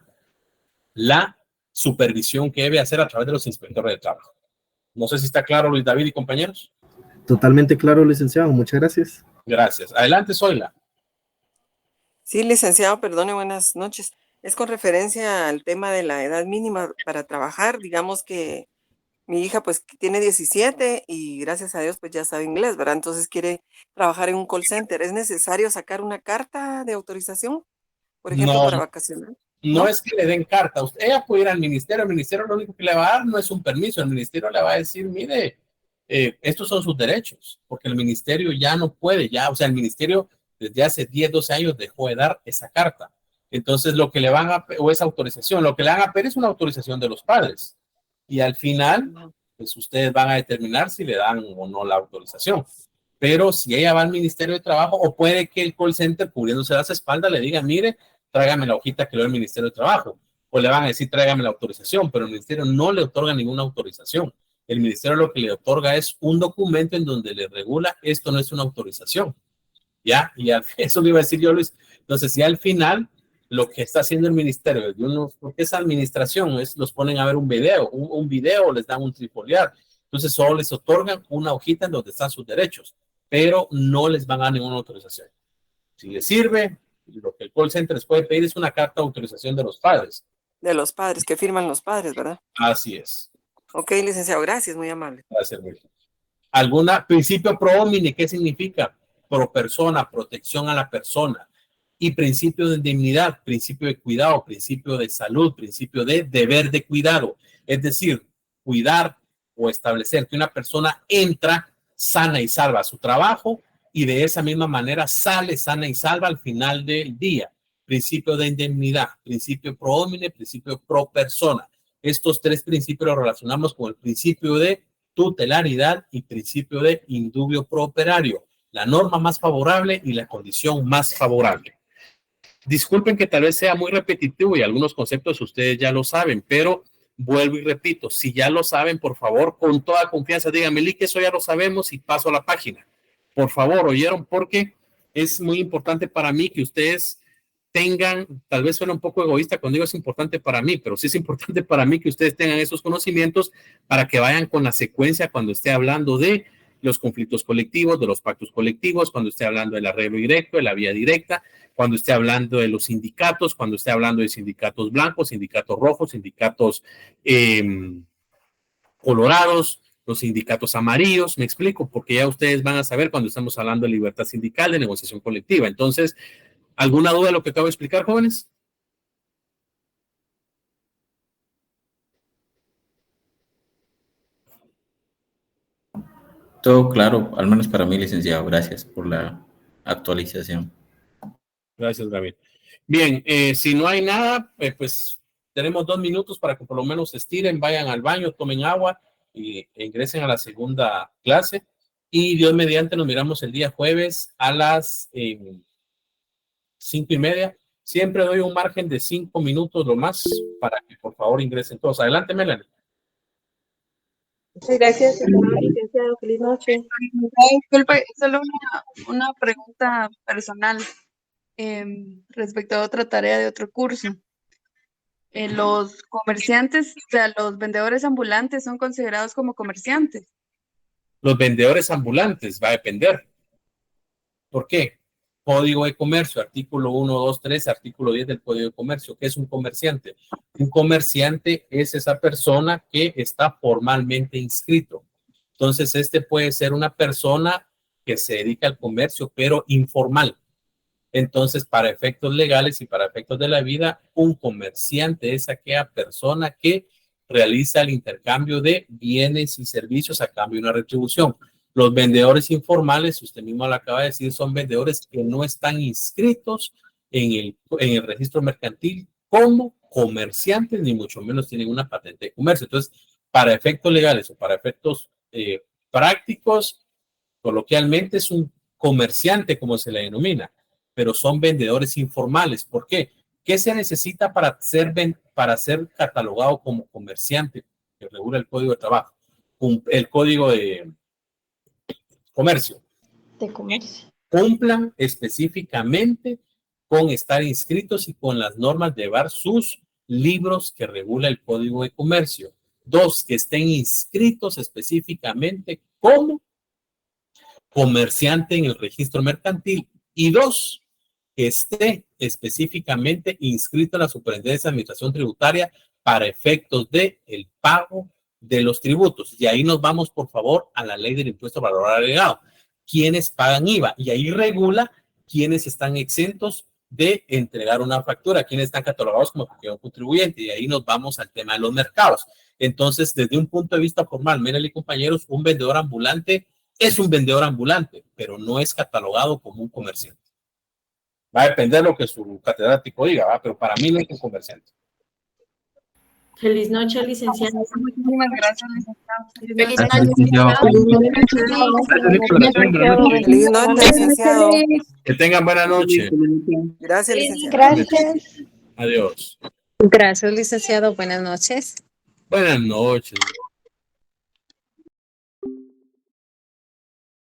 la supervisión que debe hacer a través de los inspectores de trabajo. No sé si está claro, Luis David y compañeros. Totalmente claro, licenciado. Muchas gracias. Gracias. Adelante, Zoila. Sí, licenciado, perdone, buenas noches. Es con referencia al tema de la edad mínima para trabajar. Digamos que mi hija pues tiene 17 y gracias a Dios pues ya sabe inglés, ¿verdad? Entonces quiere trabajar en un call center. ¿Es necesario sacar una carta de autorización, por ejemplo, No, para vacacionar? no es que le den carta. Ella puede ir al ministerio. El ministerio lo único que le va a dar no es un permiso. El ministerio le va a decir, mire, estos son sus derechos, porque el ministerio ya no puede, o sea, el ministerio desde hace 10, 12 años dejó de dar esa carta. Entonces, lo que le van a, o esa autorización, lo que le van a pedir es una autorización de los padres. Y al final, pues ustedes van a determinar si le dan o no la autorización. Pero si ella va al Ministerio de Trabajo, o puede que el call center, cubriéndose las espaldas, le diga, mire, tráigame la hojita que le doy al Ministerio de Trabajo. O le van a decir, tráigame la autorización, pero el ministerio no le otorga ninguna autorización. El ministerio lo que le otorga es un documento en donde le regula, esto no es una autorización. ¿Ya? Y eso le iba a decir yo, Luis. Entonces, si al final, lo que está haciendo el ministerio, porque esa administración, los ponen a ver un video, les dan un trifoliar. Entonces, solo les otorgan una hojita en donde están sus derechos, pero no les van a dar ninguna autorización. Si les sirve, lo que el call center les puede pedir es una carta de autorización de los padres. De los padres, que firman los padres, ¿verdad? Así es. Ok, licenciado, gracias, muy amable. Gracias, Luis. ¿Alguna principio pro homine? ¿Qué significa? Pro persona, protección a la persona. Y principio de indemnidad, principio de cuidado, principio de salud, principio de deber de cuidado. Es decir, cuidar o establecer que una persona entra sana y salva a su trabajo y de esa misma manera sale sana y salva al final del día. Principio de indemnidad, principio pro homine, principio pro persona. Estos tres principios los relacionamos con el principio de tutelaridad y principio de indubio pro operario. La norma más favorable y la condición más favorable. Disculpen que tal vez sea muy repetitivo y algunos conceptos ustedes ya lo saben, pero vuelvo y repito, si ya lo saben, por favor, con toda confianza, díganme, Lee, que eso ya lo sabemos y paso a la página. Por favor, ¿oyeron? Porque es muy importante para mí que ustedes tengan, tal vez suena un poco egoísta cuando digo es importante para mí, pero sí es importante para mí que ustedes tengan esos conocimientos para que vayan con la secuencia cuando esté hablando de los conflictos colectivos, de los pactos colectivos, cuando esté hablando del arreglo directo, de la vía directa, cuando esté hablando de los sindicatos, cuando esté hablando de sindicatos blancos, sindicatos rojos, sindicatos colorados, los sindicatos amarillos, me explico, porque ya ustedes van a saber cuando estamos hablando de libertad sindical, de negociación colectiva. Entonces, ¿alguna duda de lo que acabo de explicar, jóvenes? Todo claro, al menos para mí, licenciado. Gracias por la actualización. Gracias, David. Bien, si no hay nada, pues tenemos 2 minutos para que por lo menos se estiren, vayan al baño, tomen agua e ingresen a la segunda clase. Y Dios mediante nos miramos el día jueves a las 5:30. Siempre doy un margen de 5 minutos lo más para que por favor ingresen todos. Adelante, Melanie. Muchas gracias, licenciado. Feliz noche. Disculpe, solo una pregunta personal respecto a otra tarea de otro curso. Los comerciantes, o sea, los vendedores ambulantes son considerados como comerciantes. Los vendedores ambulantes, va a depender. ¿Por qué? Código de Comercio, artículo 1, 2, 3, artículo 10 del Código de Comercio. ¿Qué es un comerciante? Un comerciante es esa persona que está formalmente inscrito. Entonces, este puede ser una persona que se dedica al comercio, pero informal. Entonces, para efectos legales y para efectos de la vida, un comerciante es aquella persona que realiza el intercambio de bienes y servicios a cambio de una retribución. Los vendedores informales, usted mismo lo acaba de decir, son vendedores que no están inscritos en el registro mercantil como comerciantes, ni mucho menos tienen una patente de comercio. Entonces, para efectos legales o para efectos prácticos, coloquialmente es un comerciante, como se le denomina, pero son vendedores informales. ¿Por qué? ¿Qué se necesita para ser catalogado como comerciante? que regula el Código de Trabajo, el Código de Comercio, De comercio. cumplan específicamente con estar inscritos y con las normas de llevar sus libros que regula el Código de Comercio. 2, que estén inscritos específicamente como comerciante en el registro mercantil. Y 2, que esté específicamente inscrito en la Superintendencia de Administración Tributaria para efectos de el pago de los tributos. Y ahí nos vamos, por favor, a la ley del impuesto al valor agregado. ¿Quiénes pagan IVA? Y ahí regula quiénes están exentos de entregar una factura, quiénes están catalogados como pequeño contribuyente. Y ahí nos vamos al tema de los mercados. Entonces, desde un punto de vista formal, miren, compañeros, un vendedor ambulante es un vendedor ambulante, pero no es catalogado como un comerciante. Va a depender de lo que su catedrático diga, ¿va? Pero para mí no es un comerciante. Feliz noche, licenciado. Muchísimas gracias, licenciado. Feliz Feliz noche, licenciado. Que tengan buena noche. Gracias, licenciado. Gracias. Adiós. Gracias, licenciado. Buenas noches. Buenas noches.